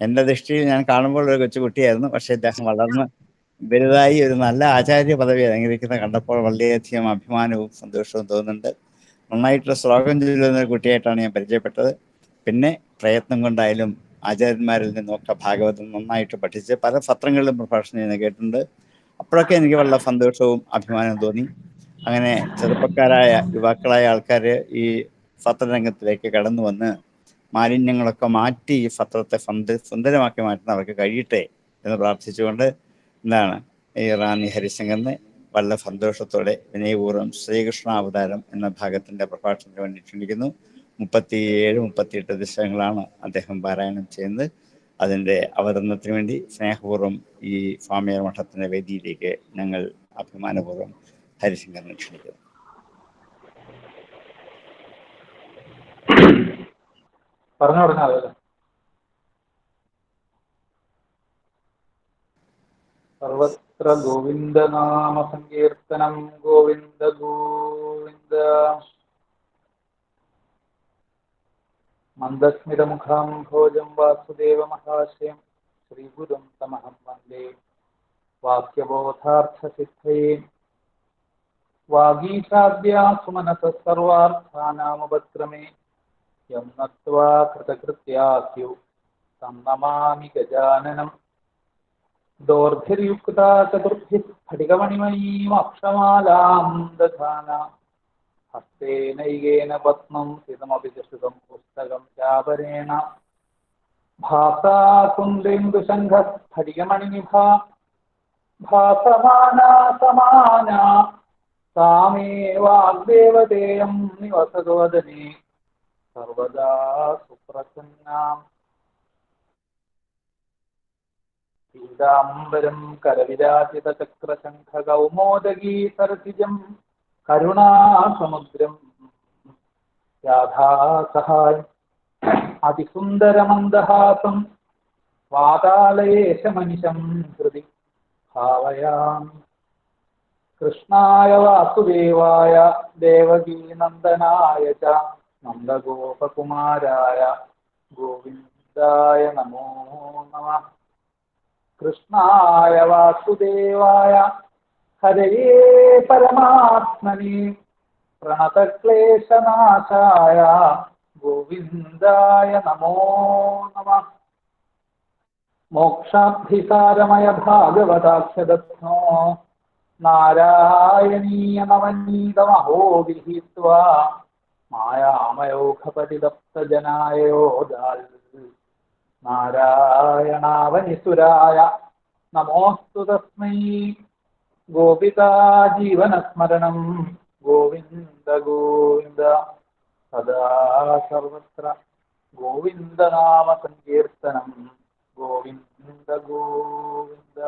എൻ്റെ ദൃഷ്ടിയിൽ ഞാൻ കാണുമ്പോൾ ഒരു കൊച്ചുകുട്ടിയായിരുന്നു. പക്ഷേ ഇദ്ദേഹം വളർന്ന് വലുതായി ഒരു നല്ല ആചാര്യ പദവി അലങ്കരിക്കുന്ന കണ്ടപ്പോൾ വളരെയധികം അഭിമാനവും സന്തോഷവും തോന്നുന്നുണ്ട്. നന്നായിട്ടുള്ള ശ്ലോകം ചൊല്ലുന്ന ഒരു കുട്ടിയായിട്ടാണ് ഞാൻ പരിചയപ്പെട്ടത്. പിന്നെ പ്രയത്നം കൊണ്ടായാലും ആചാര്യന്മാരിൽ നിന്നൊക്കെ ഭാഗവതം നന്നായിട്ട് പഠിച്ച് പല സത്രങ്ങളിലും പ്രഭാഷണം ചെയ്യുന്നത് കേട്ടിട്ടുണ്ട്. അപ്പോഴൊക്കെ എനിക്ക് വളരെ സന്തോഷവും അഭിമാനവും തോന്നി. അങ്ങനെ ചെറുപ്പക്കാരായ യുവാക്കളായ ആൾക്കാർ ഈ സത്രരംഗത്തിലേക്ക് കടന്നു വന്ന് മാലിന്യങ്ങളൊക്കെ മാറ്റി ഈ സത്രത്തെ സുന്ദരമാക്കി മാറ്റുന്ന അവർക്ക് കഴിയട്ടെ എന്ന് പ്രാർത്ഥിച്ചുകൊണ്ട് ഈ റാന്നി ഹരിശങ്കറിനെ വളരെ സന്തോഷത്തോടെ വിനയപൂർവ്വം ശ്രീകൃഷ്ണാവതാരം എന്ന ഭാഗത്തിൻ്റെ പ്രഭാഷണത്തിന് വേണ്ടി ക്ഷണിക്കുന്നു. 37-38 ദശകങ്ങളാണ് അദ്ദേഹം പാരായണം ചെയ്യുന്നത്. അതിൻ്റെ അവതരണത്തിന് വേണ്ടി സ്നേഹപൂർവ്വം ഈ സ്വാമിയാർ മഠത്തിൻ്റെ വേദിയിലേക്ക് ഞങ്ങൾ അഭിമാനപൂർവ്വം ഹരിശങ്കറിനെ ക്ഷണിക്കുന്നു. സർവത്ര ഗോവിന്ദനാമ സങ്കീർത്തനം ഗോവിന്ദ ഗോവിന്ദ. മന്ദസ്മിതമുഖാം ഭോജം വാസുദേവ മഹാശയം ശ്രീഗുരും തമഹം വന്ദേ വാക്യബോധാർത്ഥസിദ്ധയേ. വാഗീശാദ്യാ സുമനസ സർവാർത്ഥാനാമുപക്രമേ യം നത്വാ കൃതകൃത്യാസ്യു തം നമാമി ഗജാനനം. ദോർഭിർയുക്താ ചതുർഭിഃ സ്ഫടികമണിമയീം അക്ഷമാലാം ദധാന. ഹസ്തേനൈകേന പത്മം സ്ഥിതമപി ചഷുകം പുസ്തകം ചാപരേണ. ഭാസാ കുന്ദേന്ദുശംഖഃ സ്ഫടികമണിനിഭാ ഭാസമാനാ സമാനാ. സാമേ വാഗ്ദേവതേയം നിവസതോ വദനേ സർവദാ സുപ്രസന്നാം. പീതാംബരം കരവിരാജിതചക്രശംഖകൗമോദഗീ സരസിജം കരുണാസമുദ്രം രാധാസഹായം അതിസുന്ദരമന്ദഹാസം വാതാലയേശമനിശം ഹൃദി ഭാവയാമി. കൃഷ്ണായ വാസുദേവായ ദേവകീനന്ദനായ ച നന്ദഗോപകുമാരായ ഗോവിന്ദായ നമോ നമഃ. കൃഷ്ണായ വാസുദേവായ ഹരയേ പരമാത്മനി പ്രണതക്ലേശനാശായ ഗോവിന്ദായ നമോ നമഃ. മോക്ഷാബ്ധിസാരമയ ഭാഗവതാക്ഷരത്നോ നാരായണീയ നവനീതമഹോ വിഹിത്വാ മായാമയോഘപരിതപ്തജനായോദാൽ നാരായണാവനിസുരായ നമോസ്തു തസ്മൈ. ഗോപികാ ജീവനസ്മരണം ഗോവിന്ദ ഗോവിന്ദ. സദാ സർവത്ര ഗോവിന്ദനാമ സങ്കീർത്തനം ഗോവിന്ദ ഗോവിന്ദ.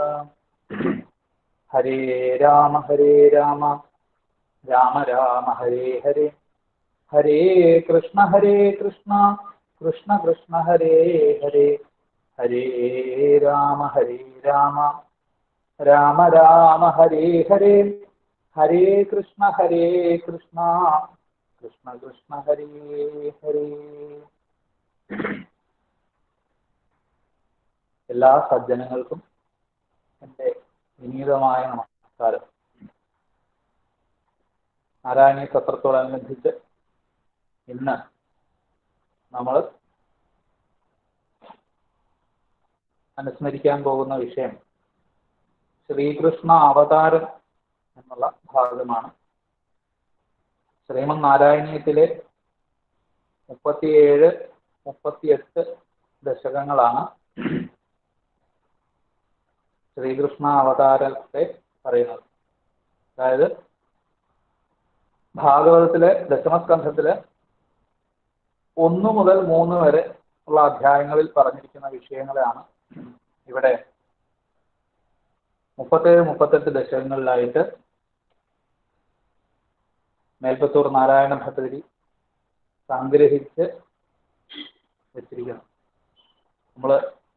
ഹരേ രാമ രാമ രാമ ഹരേ ഹരേ. ഹരേ കൃഷ്ണ കൃഷ്ണ കൃഷ്ണ ഹരേ ഹരേ. ഹരേ രാമ രാമ രാമ ഹരേ ഹരേ. ഹരേ കൃഷ്ണ കൃഷ്ണ കൃഷ്ണ ഹരേ ഹരേ. എല്ലാ സജ്ജനങ്ങൾക്കും എൻ്റെ വിനീതമായ നമസ്കാരം. നാരായണീയ സത്രത്തോടനുബന്ധിച്ച് ഇന്ന് നമ്മൾ അനുസ്മരിക്കാൻ പോകുന്ന വിഷയം ശ്രീകൃഷ്ണ അവതാരം എന്നുള്ള ഭാഗമാണ്. ശ്രീമദ് നാരായണീയത്തിലെ 37-38 ദശകങ്ങളാണ് ശ്രീകൃഷ്ണ അവതാരത്തെ പറയുന്നത്. അതായത് ഭാഗവതത്തിലെ ദശമസ്കന്ധത്തിലെ 1 മുതൽ 3 വരെ ഉള്ള അധ്യായങ്ങളിൽ പറഞ്ഞിരിക്കുന്ന വിഷയങ്ങളാണ് ഇവിടെ 37-38 ദശകങ്ങളിലായിട്ട് മേൽപ്പത്തൂർ നാരായണ ഭട്ടതിരി സംഗ്രഹിച്ച് വെച്ചിരിക്കുന്നു. നമ്മൾ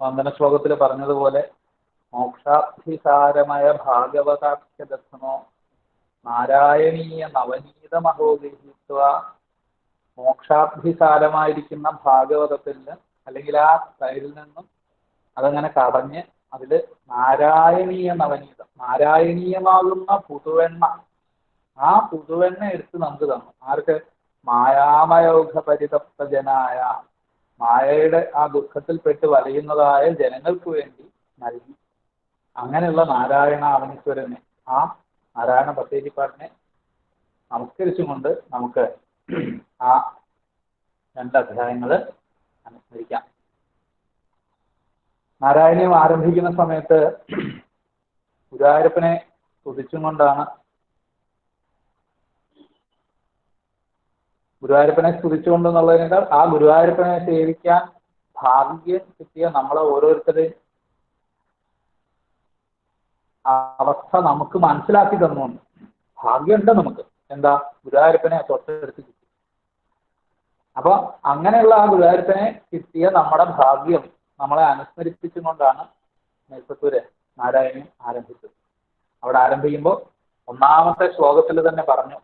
വന്ദന ശ്ലോകത്തിൽ പറഞ്ഞതുപോലെ മോക്ഷാഭിസാരമായ ഭാഗവതാഖ്യദർശനോ നാരായണീയ നവനീതമഹോഗഹിത്വ. മോക്ഷാഭിസാരമായിരിക്കുന്ന ഭാഗവതത്തിൽ അല്ലെങ്കിൽ ആ സ്റ്റൈലിൽ നിന്നും അതങ്ങനെ കടഞ്ഞ് അതിൽ നാരായണീയ നവനീതം, നാരായണീയമാകുന്ന പുതുവെണ്ണ, ആ പുതുവെണ്ണ എടുത്ത് നമുക്ക് തന്നു. ആർക്ക്? മായാമയൗഘ പരിതപ്തജനായ, മായയുടെ ആ ദുഃഖത്തിൽപ്പെട്ട് വലയുന്നതായ ജനങ്ങൾക്ക് വേണ്ടി നൽകി. അങ്ങനെയുള്ള നാരായണ അവനീശ്വരനെ, ആ നാരായണ ഭട്ടേരിപ്പാടിനെ നമസ്കരിച്ചുകൊണ്ട് നമുക്ക് ആ 2 അധ്യായങ്ങൾ അനുസ്മരിക്കാം. നാരായണീയം ആരംഭിക്കുന്ന സമയത്ത് ഗുരുവായൂരപ്പനെ സ്തുതിച്ചും കൊണ്ടാണ്, ഗുരുവായൂരപ്പനെ സ്തുതിച്ചുകൊണ്ടെന്നുള്ളതിനേക്കാൾ ആ ഗുരുവായൂരപ്പനെ സേവിക്കാൻ ഭാഗ്യം കിട്ടിയ നമ്മളെ ഓരോരുത്തരെയും അവസ്ഥ നമുക്ക് മനസ്സിലാക്കി തന്നുകൊണ്ട്, ഭാഗ്യമുണ്ട് നമുക്ക്, എന്താ? ഗുരുവായൂരപ്പനെ തൊട്ടടുത്ത് കിട്ടി. അപ്പൊ അങ്ങനെയുള്ള ആ ഗുരുവായൂരപ്പനെ കിട്ടിയ നമ്മുടെ ഭാഗ്യം നമ്മളെ അനുസ്മരിപ്പിച്ചും കൊണ്ടാണ് മേൽപ്പത്തൂര് നാരായണീയം ആരംഭിച്ചത്. അവിടെ ആരംഭിക്കുമ്പോൾ 1ാമത്തെ ശ്ലോകത്തിൽ തന്നെ പറഞ്ഞു,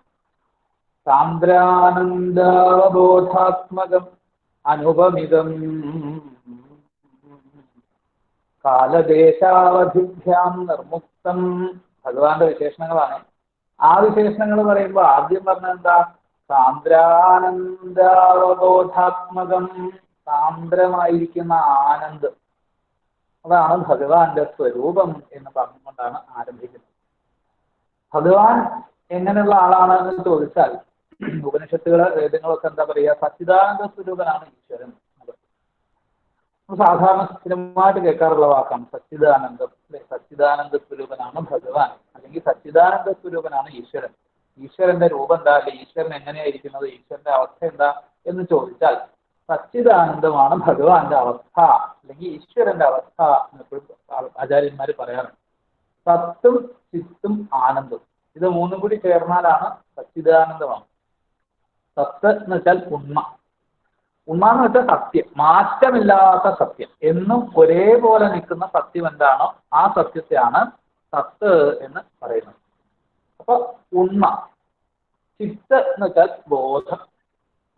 സാന്ദ്രാനന്ദാവബോധാത്മകം അനുപമിതം കാലദേശാവധിഭ്യാം നിർമുക്തം. ഭഗവാന്റെ വിശേഷണങ്ങളാണ്. ആ വിശേഷണങ്ങൾ പറയുമ്പോൾ ആദ്യം പറഞ്ഞ എന്താ? സാന്ദ്രാനന്ദാവബോധാത്മകം, സാന്ദ്രമായിരിക്കുന്ന ആനന്ദം, അതാണ് ഭഗവാന്റെ സ്വരൂപം എന്ന് പറഞ്ഞുകൊണ്ടാണ് ആരംഭിക്കുന്നത്. ഭഗവാൻ എങ്ങനെയുള്ള ആളാണെന്ന് ചോദിച്ചാൽ ഉപനിഷത്തുകള് വേദങ്ങളൊക്കെ എന്താ പറയുക? സച്ചിദാനന്ദ സ്വരൂപനാണ് ഈശ്വരൻ. സാധാരണ സ്ഥിരമായിട്ട് കേൾക്കാറുള്ള വാക്കാണ് സച്ചിദാനന്ദം. സച്ചിദാനന്ദ സ്വരൂപനാണ് ഭഗവാൻ, അല്ലെങ്കിൽ സച്ചിദാനന്ദ സ്വരൂപനാണ് ഈശ്വരൻ. ഈശ്വരന്റെ രൂപം എന്താ, അല്ലെ ഈശ്വരൻ എങ്ങനെയായിരിക്കുന്നത്, ഈശ്വരന്റെ അവസ്ഥ എന്താ എന്ന് ചോദിച്ചാൽ സച്ചിദാനന്ദമാണ് ഭഗവാന്റെ അവസ്ഥ, അല്ലെങ്കിൽ ഈശ്വരന്റെ അവസ്ഥ എന്നെപ്പോഴും ആചാര്യന്മാർ പറയാറുണ്ട്. സത്തും ചിത്തും ആനന്ദം, ഇത് 3 കൂടി ചേർന്നാലാണ് സച്ചിദാനന്ദമാണ്. സത്ത് എന്ന് വെച്ചാൽ ഉണ്മ, ഉണ്മ എന്ന് വെച്ചാൽ സത്യം, മാറ്റമില്ലാത്ത സത്യം, എന്നും ഒരേപോലെ നിൽക്കുന്ന സത്യം എന്താണോ ആ സത്യത്തെയാണ് സത്ത് എന്ന് പറയുന്നത്. അപ്പൊ ഉണ്മ. ചിത്ത് എന്ന് വെച്ചാൽ ബോധം.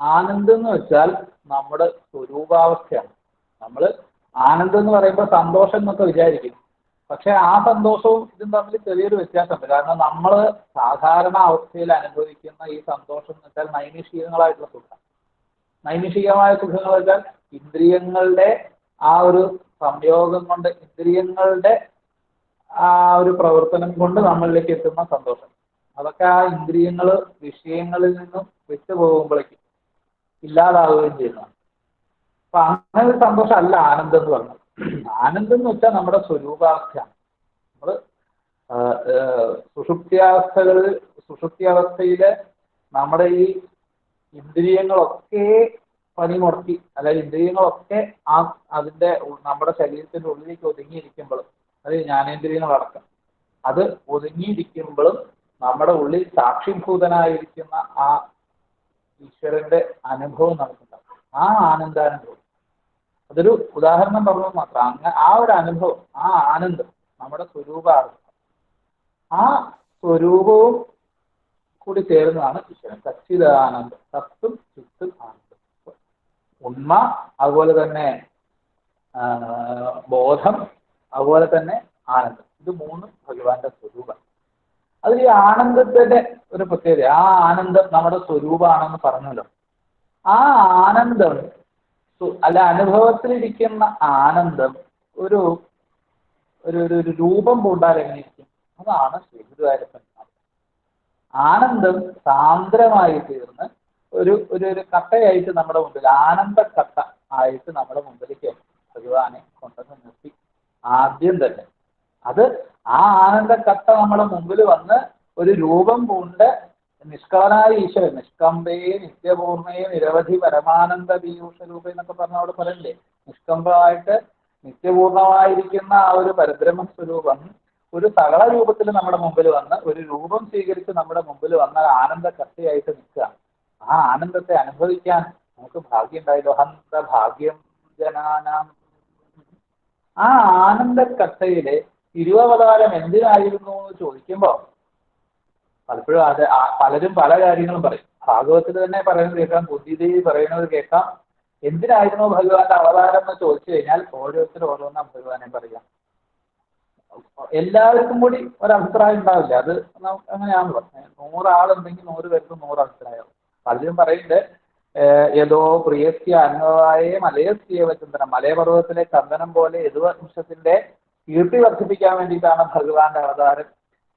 ആനന്ദം എന്ന് വെച്ചാൽ നമ്മുടെ സ്വരൂപാവസ്ഥയാണ്. നമ്മൾ ആനന്ദം എന്ന് പറയുമ്പോൾ സന്തോഷം എന്നൊക്കെ വിചാരിക്കും, പക്ഷെ ആ സന്തോഷവും ഇതും തമ്മിൽ ചെറിയൊരു വ്യത്യാസമുണ്ട്. കാരണം നമ്മൾ സാധാരണ അവസ്ഥയിൽ അനുഭവിക്കുന്ന ഈ സന്തോഷം എന്ന് വെച്ചാൽ നൈമിഷികങ്ങളായിട്ടുള്ള സുഖം. നൈമിഷികമായ സുഖങ്ങൾ വെച്ചാൽ ഇന്ദ്രിയങ്ങളുടെ ആ ഒരു സംയോഗം കൊണ്ട്, ഇന്ദ്രിയങ്ങളുടെ ആ ഒരു പ്രവർത്തനം കൊണ്ട് നമ്മളിലേക്ക് എത്തുന്ന സന്തോഷം, അതൊക്കെ ആ ഇന്ദ്രിയങ്ങൾ വിഷയങ്ങളിൽ നിന്നും വിട്ടുപോകുമ്പോഴേക്കും ഇല്ലാതാവുകയും ചെയ്യുന്നതാണ്. അപ്പൊ അങ്ങനെ ഒരു സന്തോഷം അല്ല ആനന്ദം എന്ന് പറഞ്ഞത്. ആനന്ദം എന്ന് വെച്ചാൽ നമ്മുടെ സ്വരൂപാവസ്ഥയാണ്. നമ്മൾ സുഷുപ്തിയാവസ്ഥയില് നമ്മുടെ ഈ ഇന്ദ്രിയങ്ങളൊക്കെ പണിമുടക്കി, അതായത് ഇന്ദ്രിയങ്ങളൊക്കെ അതിന്റെ നമ്മുടെ ശരീരത്തിന്റെ ഉള്ളിലേക്ക് ഒതുങ്ങിയിരിക്കുമ്പോഴും, അത് ജ്ഞാനേന്ദ്രിയങ്ങളടക്കം, അത് ഒതുങ്ങിയിരിക്കുമ്പോഴും നമ്മുടെ ഉള്ളിൽ സാക്ഷിഭൂതനായിരിക്കുന്ന ആ ഈശ്വരന്റെ അനുഭവം നമുക്കുണ്ടാകും. ആ ആനന്ദാനുഭവം, അതൊരു ഉദാഹരണം പറഞ്ഞത് മാത്രം. അങ്ങനെ ആ ഒരു അനുഭവം, ആ ആനന്ദം നമ്മുടെ സ്വരൂപാർത്ഥം, ആ സ്വരൂപവും കൂടി ചേർന്നതാണ് ഈശ്വരൻ. സച്ചിദാനന്ദം, സത്തും ചിത്തും ആനന്ദം. ഉണ്മ, അതുപോലെ തന്നെ ബോധം, അതുപോലെ തന്നെ ആനന്ദം, ഇത് 3 ഭഗവാന്റെ സ്വരൂപം. അതിൽ ഈ ആനന്ദത്തിന്റെ ഒരു പ്രത്യേകത, ആ ആനന്ദം നമ്മുടെ സ്വരൂപമാണെന്ന് പറഞ്ഞല്ലോ. ആ ആനന്ദം അല്ല, അനുഭവത്തിലിരിക്കുന്ന ആനന്ദം ഒരു ഒരു രൂപം പൂണ്ടാൽ എങ്ങനെയിരിക്കും? അതാണ് ശ്രീ ഗുരുവായൂരപ്പൻ. ആനന്ദം സാന്ദ്രമായി തീർന്ന് ഒരു ഒരു ഒരു കട്ടയായിട്ട് നമ്മുടെ മുമ്പിൽ, ആനന്ദക്കട്ട ആയിട്ട് നമ്മുടെ മുമ്പിലേക്ക് ഭഗവാനെ കൊണ്ടുവന്ന് നിർത്തി. ആദ്യം തന്നെ അത് ആ ആനന്ദക്കട്ട നമ്മുടെ മുമ്പിൽ വന്ന് ഒരു രൂപം പൂണ്ട് നിഷ്കളനായ ഈശ്വരൻ, നിഷ്കമ്പേ നിത്യപൂർണയെ നിരവധി പരമാനന്ദ പീയൂഷ രൂപ എന്നൊക്കെ പറഞ്ഞ അവിടെ പറയണ്ടേ, നിഷ്കമ്പമായിട്ട് നിത്യപൂർണമായിരിക്കുന്ന ആ ഒരു പരബ്രഹ്മ സ്വരൂപം ഒരു സകല രൂപത്തിൽ നമ്മുടെ മുമ്പിൽ വന്ന്, ഒരു രൂപം സ്വീകരിച്ച് നമ്മുടെ മുമ്പിൽ വന്ന ആനന്ദക്കട്ടയായിട്ട് നിൽക്കുക. ആ ആനന്ദത്തെ അനുഭവിക്കാൻ നമുക്ക് ഭാഗ്യം ഉണ്ടായല്ലോ. ഹന്ത ഭാഗ്യം ജനാനാം. ആ ആനന്ദക്കട്ടയിലെ തിരുവവതാരം എന്തിനായിരുന്നു എന്ന് ചോദിക്കുമ്പോൾ പലപ്പോഴും പലരും പല കാര്യങ്ങളും പറയും. ഭാഗവത്തിൽ തന്നെ പറയുന്നത് കേൾക്കാം, ബുദ്ധിദേവി പറയുന്നത് കേൾക്കാം, എന്തിനായിരുന്നു ഭഗവാന്റെ അവതാരം എന്ന് ചോദിച്ചു കഴിഞ്ഞാൽ ഓരോരുത്തരും ഓരോന്നാ ഭഗവാനെ പറയാം. എല്ലാവർക്കും കൂടി ഒരഭിപ്രായം ഉണ്ടാവില്ല. അത് അങ്ങനെയാണല്ലോ. 100 ആളുണ്ടെങ്കിൽ 100 പേർക്ക് 100 അഭിപ്രായം. പലരും പറയുന്നുണ്ട് ഏതോ പ്രിയസ്യ അന്വവായ മലയസ്യവ ചന്ദനം, മലയപർവ്വതത്തിലെ ചന്ദനം പോലെ യദുവംശത്തിന്റെ കീർത്തി വർദ്ധിപ്പിക്കാൻ വേണ്ടിയിട്ടാണ് ഭഗവാന്റെ അവതാരം.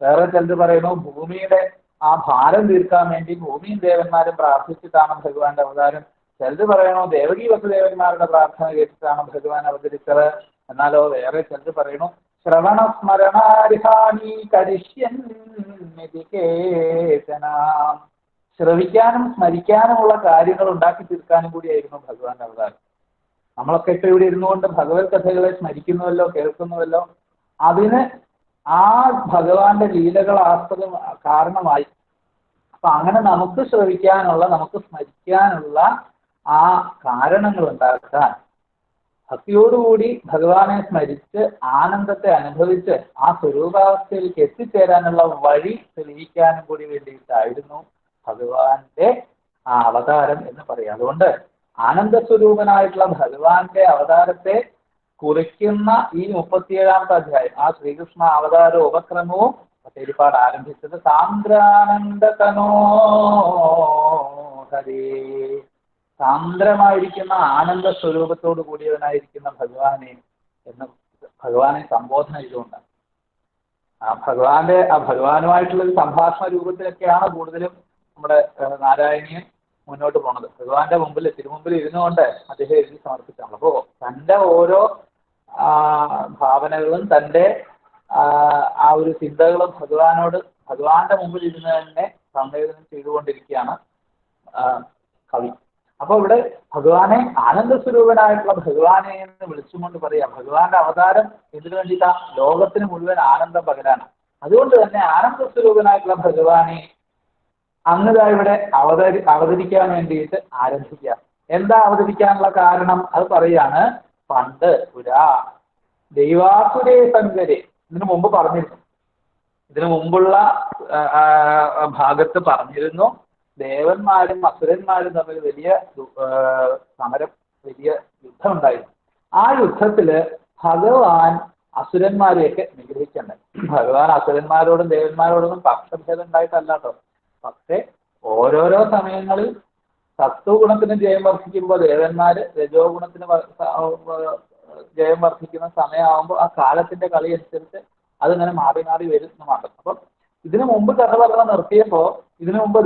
വേറെ ചിലർ പറയുന്നു ഭൂമിയുടെ ആ ഭാരം തീർക്കാൻ വേണ്ടി ഭൂമിയും ദേവന്മാരും പ്രാർത്ഥിച്ചിട്ടാണ് ഭഗവാന്റെ അവതാരം. ചിലർ പറയണോ ദേവകീ വസുദേവന്മാരുടെ പ്രാർത്ഥന കേട്ടിട്ടാണ് ഭഗവാൻ അവതരിച്ചത്. എന്നാലോ വേറെ ചിലർ പറയണു ശ്രവണ സ്മരണാരിഹാനി കരിഷ്യൻ ശ്രവിക്കാനും സ്മരിക്കാനുമുള്ള കാര്യങ്ങൾ ഉണ്ടാക്കി തീർക്കാനും കൂടിയായിരുന്നു ഭഗവാന്റെ അവതാരം. നമ്മളൊക്കെ ഇപ്പൊ ഇവിടെ ഇരുന്നുകൊണ്ട് ഭഗവത് കഥകളെ സ്മരിക്കുന്നുവല്ലോ, കേൾക്കുന്നുവല്ലോ. അതിന് ആ ഭഗവാന്റെ ലീലകൾ ആസ്പദം കാരണമായി. അപ്പൊ അങ്ങനെ നമുക്ക് ശ്രവിക്കാനുള്ള, നമുക്ക് സ്മരിക്കാനുള്ള ആ കാരണങ്ങൾ ഉണ്ടാക്കാൻ, ഭക്തിയോടുകൂടി ഭഗവാനെ സ്മരിച്ച് ആനന്ദത്തെ അനുഭവിച്ച് ആ സ്വരൂപാവസ്ഥയിലേക്ക് എത്തിച്ചേരാനുള്ള വഴി തെളിയിക്കാനും കൂടി വേണ്ടിയിട്ടായിരുന്നു ഭഗവാന്റെ ആ അവതാരം എന്ന് പറയാം. അതുകൊണ്ട് ആനന്ദസ്വരൂപനായിട്ടുള്ള ഭഗവാന്റെ അവതാരത്തെ കുറിക്കുന്ന ഈ 37-ാമത്തെ അധ്യായം, ആ ശ്രീകൃഷ്ണ അവതാര ഉപക്രമവും ഭട്ടതിരിപ്പാട് ആരംഭിച്ചത് സാന്ദ്രാനന്ദതനോ ഹരേ, സാന്ദ്രമായിരിക്കുന്ന ആനന്ദ സ്വരൂപത്തോടു കൂടിയവനായിരിക്കുന്ന ഭഗവാനെ സംബോധന ചെയ്തുകൊണ്ടാണ്. ഭഗവാനുമായിട്ടുള്ള ഒരു സംഭാഷണ രൂപത്തിലൊക്കെയാണ് കൂടുതലും നമ്മുടെ നാരായണീയൻ മുന്നോട്ട് പോണത്. ഭഗവാന്റെ മുമ്പിൽ തിരുമുമ്പിൽ ഇരുന്നുകൊണ്ട് അദ്ദേഹം എഴുതി സമർപ്പിച്ചാണ്. അപ്പോൾ തൻ്റെ ഓരോ ഭാവനകളും തൻ്റെ ആ ഒരു ചിന്തകളും ഭഗവാന്റെ മുമ്പിൽ ഇരുന്ന് തന്നെ സംവേദനം ചെയ്തുകൊണ്ടിരിക്കുകയാണ് കവി. അപ്പോൾ ഇവിടെ ഭഗവാനെ ആനന്ദസ്വരൂപനായിട്ടുള്ള ഭഗവാനെ എന്ന് വിളിച്ചുകൊണ്ട് പറയാം. ഭഗവാന്റെ അവതാരം ഇതിനു വേണ്ടിയിട്ടാ ലോകത്തിന് മുഴുവൻ ആനന്ദം പകരാനാണ്. അതുകൊണ്ട് തന്നെ ആനന്ദസ്വരൂപനായിട്ടുള്ള ഭഗവാനെ അങ്ങതാ ഇവിടെ അവതരിക്കാൻ വേണ്ടിയിട്ട് ആരംഭിക്കുക. എന്താ അവതരിക്കാനുള്ള കാരണം അത് പറയാണ്. പണ്ട് പുരാ ദൈവാസുരേ സങ്കരെ, ഇതിനു മുമ്പ് പറഞ്ഞിരുന്നു, ഇതിനു മുമ്പുള്ള ഭാഗത്ത് പറഞ്ഞിരുന്നു ദേവന്മാരും അസുരന്മാരും തമ്മിൽ വലിയ സമരം, വലിയ യുദ്ധം ഉണ്ടായിരുന്നു. ആ യുദ്ധത്തില് ഭഗവാൻ അസുരന്മാരെയൊക്കെ നിഗ്രഹിക്കണ്ടേ. ഭഗവാൻ അസുരന്മാരോടും ദേവന്മാരോടൊന്നും പക്ഷഭേദം ഉണ്ടായിട്ടല്ല കേട്ടോ. പക്ഷെ ഓരോരോ സമയങ്ങളിൽ സത്വഗുണത്തിന് ജയം വർദ്ധിക്കുമ്പോൾ ദേവന്മാര്, രജോ ഗുണത്തിന് ജയം വർദ്ധിക്കുന്ന സമയമാകുമ്പോൾ ആ കാലത്തിന്റെ കളി അനുസരിച്ച് അതിങ്ങനെ മാറി മാറി വരുന്ന മാത്രം. അപ്പം ഇതിനു മുമ്പ് കഥ പറഞ്ഞ നിർത്തിയപ്പോ, ഇതിനു മുമ്പ്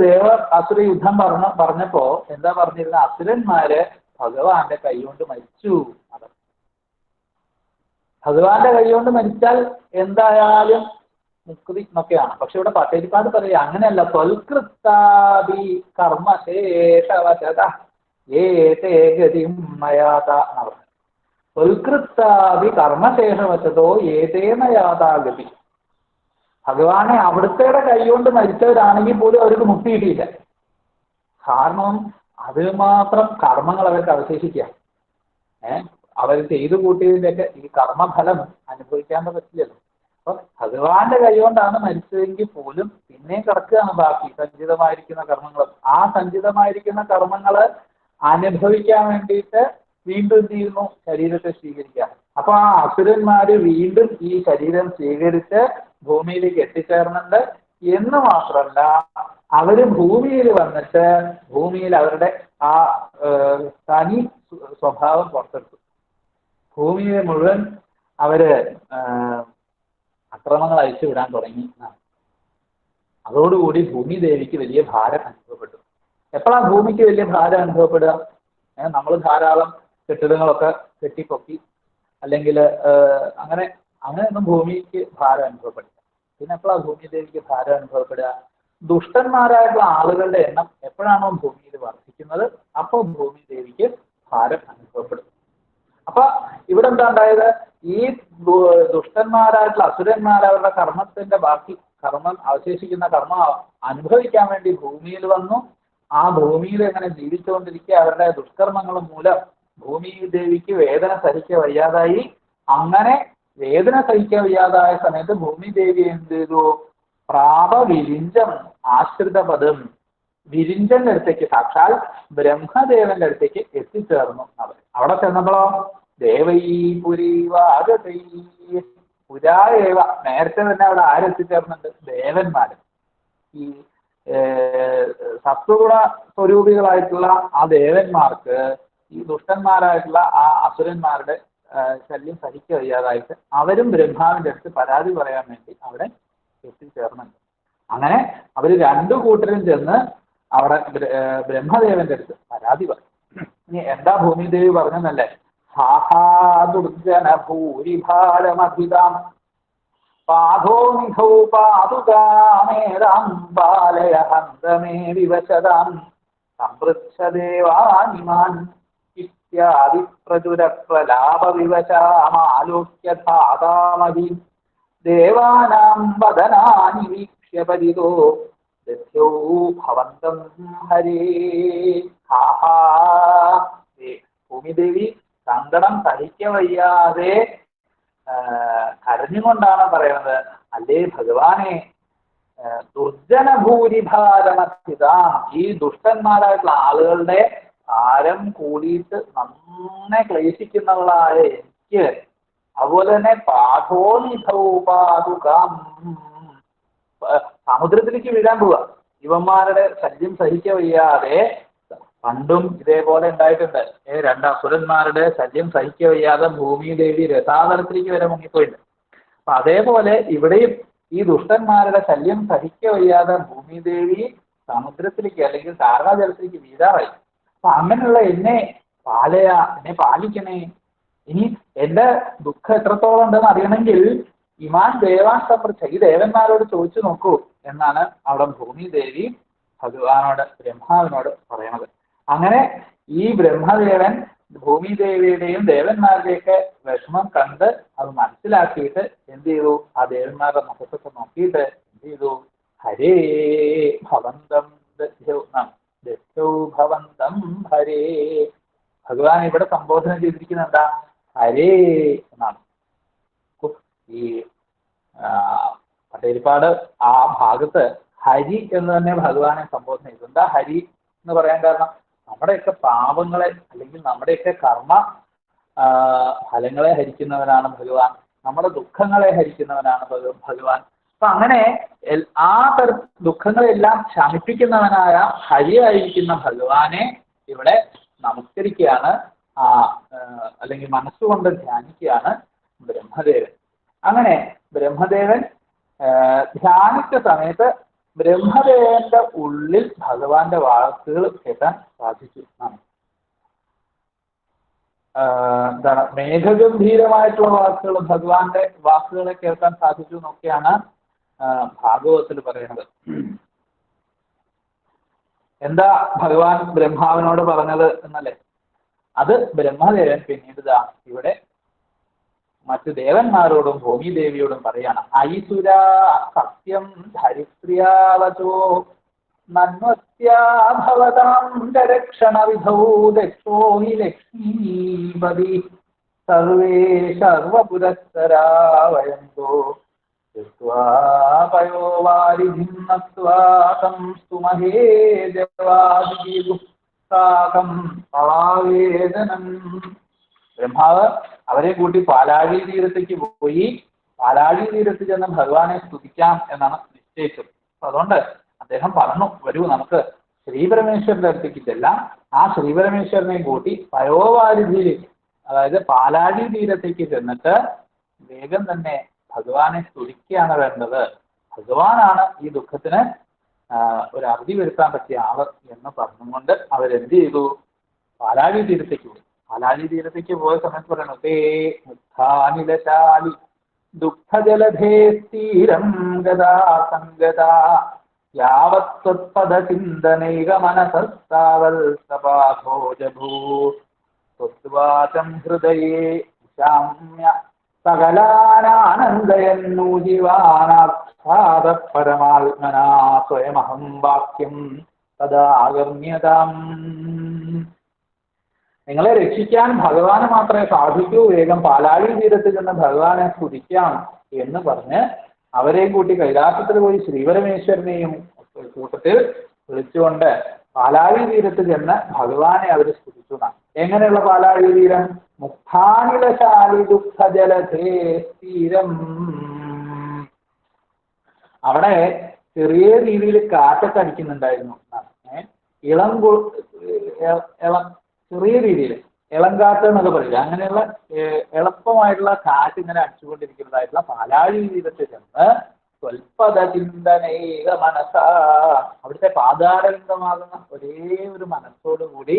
അസുര യുദ്ധം പറഞ്ഞപ്പോ എന്താ പറഞ്ഞിരുന്നത്? അസുരന്മാര് ഭഗവാന്റെ കൈകൊണ്ട് മരിച്ചു. അത് ഭഗവാന്റെ കൈകൊണ്ട് മരിച്ചാൽ എന്തായാലും മുക്തി എന്നൊക്കെയാണ്. പക്ഷെ ഇവിടെ ഭട്ടതിരിപ്പാട് പറയുക അങ്ങനെയല്ല. ത്വൽകൃത്താദി കർമ്മശേഷവശത ഏതേ ഗതിം മയാത എന്നാ പറഞ്ഞത്. ത്വൽകൃത്താദി കർമ്മശേഷവശതോ ഏതേന യാതാ ഗതി. ഭഗവാനെ അവിടുത്തെ കൈകൊണ്ട് മരിച്ചവരാണെങ്കിൽ പോലും അവർക്ക് മുക്തി കിട്ടിയില്ല. കാരണം അതിന് മാത്രം കർമ്മങ്ങൾ അവർക്ക് അവശേഷിക്കുക. അവർ ചെയ്തു കൂട്ടിയതിൻ്റെയൊക്കെ ഈ കർമ്മഫലം അനുഭവിക്കാൻ പറ്റില്ലല്ലോ. അപ്പൊ ഭഗവാന്റെ കൈകൊണ്ടാണ് മരിച്ചതെങ്കിൽ പോലും പിന്നെയും കിടക്കുകയാണ് ബാക്കി സഞ്ചിതമായിരിക്കുന്ന കർമ്മങ്ങൾ. ആ സഞ്ചിതമായിരിക്കുന്ന കർമ്മങ്ങള് അനുഭവിക്കാൻ വേണ്ടിയിട്ട് വീണ്ടും എന്ത് ചെയ്യുന്നു? ശരീരത്തെ സ്വീകരിക്കാം. അപ്പൊ ആ അസുരന്മാര് വീണ്ടും ഈ ശരീരം സ്വീകരിച്ച് ഭൂമിയിലേക്ക് എത്തിച്ചേർന്നുണ്ട് എന്ന് മാത്രമല്ല, അവര് ഭൂമിയിൽ വന്നിട്ട് ഭൂമിയിൽ അവരുടെ ആ തനി സ്വഭാവം പുറത്തെടുത്തു. ഭൂമിയെ മുഴുവൻ അവര് അക്രമങ്ങൾ അയച്ചുവിടാൻ തുടങ്ങി. അതോടുകൂടി ഭൂമി ദേവിക്ക് വലിയ ഭാരം അനുഭവപ്പെട്ടു. എപ്പോഴാണ് ഭൂമിക്ക് വലിയ ഭാരം അനുഭവപ്പെടുക? നമ്മൾ ധാരാളം കെട്ടിടങ്ങളൊക്കെ കെട്ടിപ്പൊക്കി അല്ലെങ്കിൽ അങ്ങനെയൊന്നും ഭൂമിക്ക് ഭാരം അനുഭവപ്പെടില്ല. പിന്നെ എപ്പോഴാണ് ഭൂമി ദേവിക്ക് ഭാരം അനുഭവപ്പെടുക? ദുഷ്ടന്മാരായിട്ടുള്ള ആളുകളുടെ എണ്ണം എപ്പോഴാണോ ഭൂമിയിൽ വർദ്ധിക്കുന്നത് അപ്പോൾ ഭൂമി ദേവിക്ക് ഭാരം അനുഭവപ്പെടും. അപ്പൊ ഇവിടെ എന്താ ഉണ്ടായത്? ഈ ദുഷ്ടന്മാരായിട്ടുള്ള അസുരന്മാർ അവരുടെ കർമ്മത്തിന്റെ ബാക്കി കർമ്മം അവശേഷിക്കുന്ന കർമ്മം അനുഭവിക്കാൻ വേണ്ടി ഭൂമിയിൽ വന്നു. ആ ഭൂമിയിൽ എങ്ങനെ ജീവിച്ചുകൊണ്ടിരിക്കുക, അവരുടെ ദുഷ്കർമ്മങ്ങൾ മൂലം ഭൂമി ദേവിക്ക് വേദന സഹിക്കാൻ വയ്യാതായി. അങ്ങനെ വേദന സഹിക്കാൻ വയ്യാതായ സമയത്ത് ഭൂമി ദേവി എന്ത് ചെയ്തു? പ്രാപവിരിഞ്ചം ആശ്രിത പദം, വിരിഞ്ചന്റെ അടുത്തേക്ക്, സാക്ഷാൽ ബ്രഹ്മദേവന്റെ അടുത്തേക്ക് എത്തിച്ചേർന്നു അവർ. അവിടെ ചെന്നപ്പോഴോ ദേവൈ പുരീവാഗതൈ പുരായേവ, നേരത്തെ തന്നെ അവിടെ ആരെത്തിച്ചേർന്നുണ്ട്? ദേവന്മാര്. ഈ സത്വഗുണ സ്വരൂപികളായിട്ടുള്ള ആ ദേവന്മാർക്ക് ഈ ദുഷ്ടന്മാരായിട്ടുള്ള ആ അസുരന്മാരുടെ ശല്യം സഹിக்க വയ്യാതായിട്ട് അവരും ബ്രഹ്മാവിന്റെ അടുത്ത് പരാതി പറയാൻ വേണ്ടി അവിടെ എത്തിച്ചേർന്നുണ്ട്. അങ്ങനെ അവർ രണ്ടു കൂട്ടരും ചെന്ന് അവിടെ ബ്രഹ്മദേവന്റെ അടുത്ത് പരാതി പറയും. ഇനി എന്താ ഭൂമിദേവി പറഞ്ഞെന്നല്ലേ? ഹാഹാ ദുർജന ഭൂരിഭാരമഭിതാം പാധോ നിധൗ പാതുകാമേതാം ബാലയ ഹന്തമേ വിവശതാം സംപൃച്ഛദേവാനിമാൻ ഇത്യാദി പ്രചുര പ്രലാപ വിവശാമാലോക്യ ധാതാമഹി ദേവാനാം വദനാനി വീക്ഷ്യ പരിതോ ദസ്യൗ ഭവന്തം ഹരേ. ഹാഹാ, ഭൂമിദേവി സങ്കടം സഹിക്ക വയ്യാതെ കരഞ്ഞുകൊണ്ടാണ് പറയുന്നത്, അല്ലേ ഭഗവാനെ, ദുർജന ഭൂരിഭാരമസ്ഥിതാം, ഈ ദുഷ്ടന്മാരായിട്ടുള്ള ആളുകളുടെ ഭാരം കൂടിയിട്ട് നന്നെ ക്ലേശിക്കുന്നവളായ എനിക്ക്, അതുപോലെ തന്നെ പാഠോനിധൗപാതുകം, സമുദ്രത്തിലേക്ക് വീഴാൻ പോവുക, ഇവന്മാരുടെ ശല്യം സഹിക്ക വയ്യാതെ. പണ്ടും ഇതേപോലെ ഉണ്ടായിട്ടുണ്ട്. രണ്ട് അസുരന്മാരുടെ ശല്യം സഹിക്ക വയ്യാതെ ഭൂമിദേവി രസാതലത്തിലേക്ക് വരെ മുങ്ങിപ്പോയിട്ടുണ്ട്. അപ്പൊ അതേപോലെ ഇവിടെയും ഈ ദുഷ്ടന്മാരുടെ ശല്യം സഹിക്ക വയ്യാതെ ഭൂമിദേവി സമുദ്രത്തിലേക്ക് അല്ലെങ്കിൽ താരാജലത്തിലേക്ക് വീഴാറായി. അപ്പൊ അങ്ങനെയുള്ള എന്നെ പാലിക്കണേ. ഇനി എന്റെ ദുഃഖം എത്രത്തോളം ഉണ്ടെന്ന് അറിയണമെങ്കിൽ ഇമാൻ ദേവാൻ സംപ്രച്ച, ഈ ദേവന്മാരോട് ചോദിച്ചു നോക്കൂ എന്നാണ് അവിടെ ഭൂമിദേവി ഭഗവാനോട്, ബ്രഹ്മാവിനോട് പറയണത്. അങ്ങനെ ഈ ബ്രഹ്മദേവൻ ഭൂമിദേവിയുടെയും ദേവന്മാരുടെയൊക്കെ വിഷമം കണ്ട് അത് മനസ്സിലാക്കിയിട്ട് എന്ത് ചെയ്തു? ആ ദേവന്മാരുടെ മുഖത്തൊക്കെ നോക്കിയിട്ട് എന്ത് ചെയ്തു? ഹരേ ഭവന്തം ദസ്യൗ ഭവന്തം ഹരേ. ഭഗവാൻ ഇവിടെ സംബോധന ചെയ്തിരിക്കുന്നത് എന്താ? ഹരേ എന്നാണ്. ഈ പട്ടേരിപ്പാട് ആ ഭാഗത്ത് ഹരി എന്ന് തന്നെ ഭഗവാനെ സംബോധന ചെയ്തു. എന്താ ഹരി എന്ന് പറയാൻ കാരണം? നമ്മുടെയൊക്കെ പാപങ്ങളെ അല്ലെങ്കിൽ നമ്മുടെയൊക്കെ കർമ്മ ഫലങ്ങളെ ഹരിക്കുന്നവനാണ് ഭഗവാൻ, നമ്മുടെ ദുഃഖങ്ങളെ ഹരിക്കുന്നവനാണ് ഭഗവാൻ. അപ്പൊ അങ്ങനെ ആ ദുഃഖങ്ങളെല്ലാം ശമിപ്പിക്കുന്നവനായ ഹരിയായിരിക്കുന്ന ഭഗവാനെ ഇവിടെ നമസ്കരിക്കുകയാണ്, അല്ലെങ്കിൽ മനസ്സുകൊണ്ട് ധ്യാനിക്കുകയാണ് ബ്രഹ്മദേവൻ. അങ്ങനെ ബ്രഹ്മദേവൻ ധ്യാനിച്ച സമയത്ത് ബ്രഹ്മദേവന്റെ ഉള്ളിൽ ഭഗവാന്റെ വാക്കുകൾ കേൾക്കാൻ സാധിച്ചു. എന്താണ് മേഘഗംഭീരമായിട്ടുള്ള വാക്കുകൾ, ഭഗവാന്റെ വാക്കുകളെ കേൾക്കാൻ സാധിച്ചു എന്നൊക്കെയാണ് ഭാഗവതത്തിൽ പറയുന്നത്. എന്താ ഭഗവാൻ ബ്രഹ്മാവിനോട് പറഞ്ഞത് എന്നല്ലേ? അത് ബ്രഹ്മദേവൻ പിന്നീട് ഇവിടെ മറ്റു ദേവന്മാരോടും ഭൂമിദേവിയോടും പറയാണ്. ഐസുര സത്യം ധരിത്രിയാവചോ നന്വസ്യാഭവതാം രക്ഷണ വിധൗ ദക്ഷോ ഹി ലക്ഷ്മീപതി സർവേ സർവപുരസ്സരാവയന്തോ പയോ വാരിധിം നത്വാ സംസ്തുമഹേ ദേവാദിഗുപ്താകം പളാവേദനം. ബ്രഹ്മാവ് അവരെ കൂട്ടി പാലാഴി തീരത്തേക്ക് പോയി. പാലാഴി തീരത്ത് ചെന്ന് ഭഗവാനെ സ്തുതിക്കാം എന്നാണ് നിശ്ചയിച്ചത്. അപ്പൊ അതുകൊണ്ട് അദ്ദേഹം പറഞ്ഞു, വരൂ നമുക്ക് ശ്രീപരമേശ്വരന്റെ അടുത്തേക്ക് ചെല്ലാം. ആ ശ്രീപരമേശ്വരനെ കൂട്ടി പയോവാരിധിയിലേക്ക്, അതായത് പാലാഴി തീരത്തേക്ക് ചെന്നിട്ട് വേഗം തന്നെ ഭഗവാനെ സ്തുതിക്കുകയാണ് വേണ്ടത്. ഭഗവാനാണ് ഈ ദുഃഖത്തിന് ഒരു അറുതി വരുത്താൻ പറ്റിയ ആള് എന്ന് പറഞ്ഞുകൊണ്ട് അവരെന്ത് ചെയ്തു? പാലാഴി തീരത്തേക്ക് പോയി. പാലാഴി തീരത്തേക്ക് പോയ സമയത്ത് പറയണു, തേ മുക്താനിലശാലി ദുഃഖജലധേ സ്ഥീരം ഗതാ സംഗതാ യാവത്പദചിന്തനൈക മനസസ്താവൽ സപാഭോജഭൂ സ്വസ്വാചം ഹൃദയേ ശാമ്യ സകലാനാനന്ദയന്നൂജിവാനാത്സാദ പരമാത്മനാ സ്വയമഹം വാക്യം തദാഗമ്യതാം. നിങ്ങളെ രക്ഷിക്കാൻ ഭഗവാന് മാത്രമേ സാധിക്കൂ, വേഗം പാലാഴി തീരത്ത് ചെന്ന് ഭഗവാനെ സ്തുതിക്കാം എന്ന് പറഞ്ഞ് അവരെയും കൂട്ടി കൈലാസത്തിൽ പോയി ശ്രീപരമേശ്വരനെയും കൂട്ടത്തിൽ വിളിച്ചുകൊണ്ട് പാലാഴി തീരത്ത് ചെന്ന് ഭഗവാനെ അവർ സ്തുതിച്ചു. എങ്ങനെയുള്ള പാലാഴി തീരം? മുക്താനിലശാലി ദുഃഖജലധേ തീരം. അവിടെ ചെറിയ രീതിയിൽ കാറ്റൊക്കെ അടിക്കുന്നുണ്ടായിരുന്നു. ചെറിയ രീതിയിൽ ഇളങ്കാറ്റ് എന്നൊക്കെ പറയില്ല, അങ്ങനെയുള്ള എളുപ്പമായിട്ടുള്ള കാറ്റ് ഇങ്ങനെ അടിച്ചുകൊണ്ടിരിക്കുന്നതായിട്ടുള്ള പാലാഴി തീരത്ത് ചെന്ന് സ്വൽപ്പത ചിന്തനൈക മനസ്സാ, അവിടുത്തെ പാതാരവിന്ദമാകുന്ന ഒരേ ഒരു മനസ്സോടുകൂടി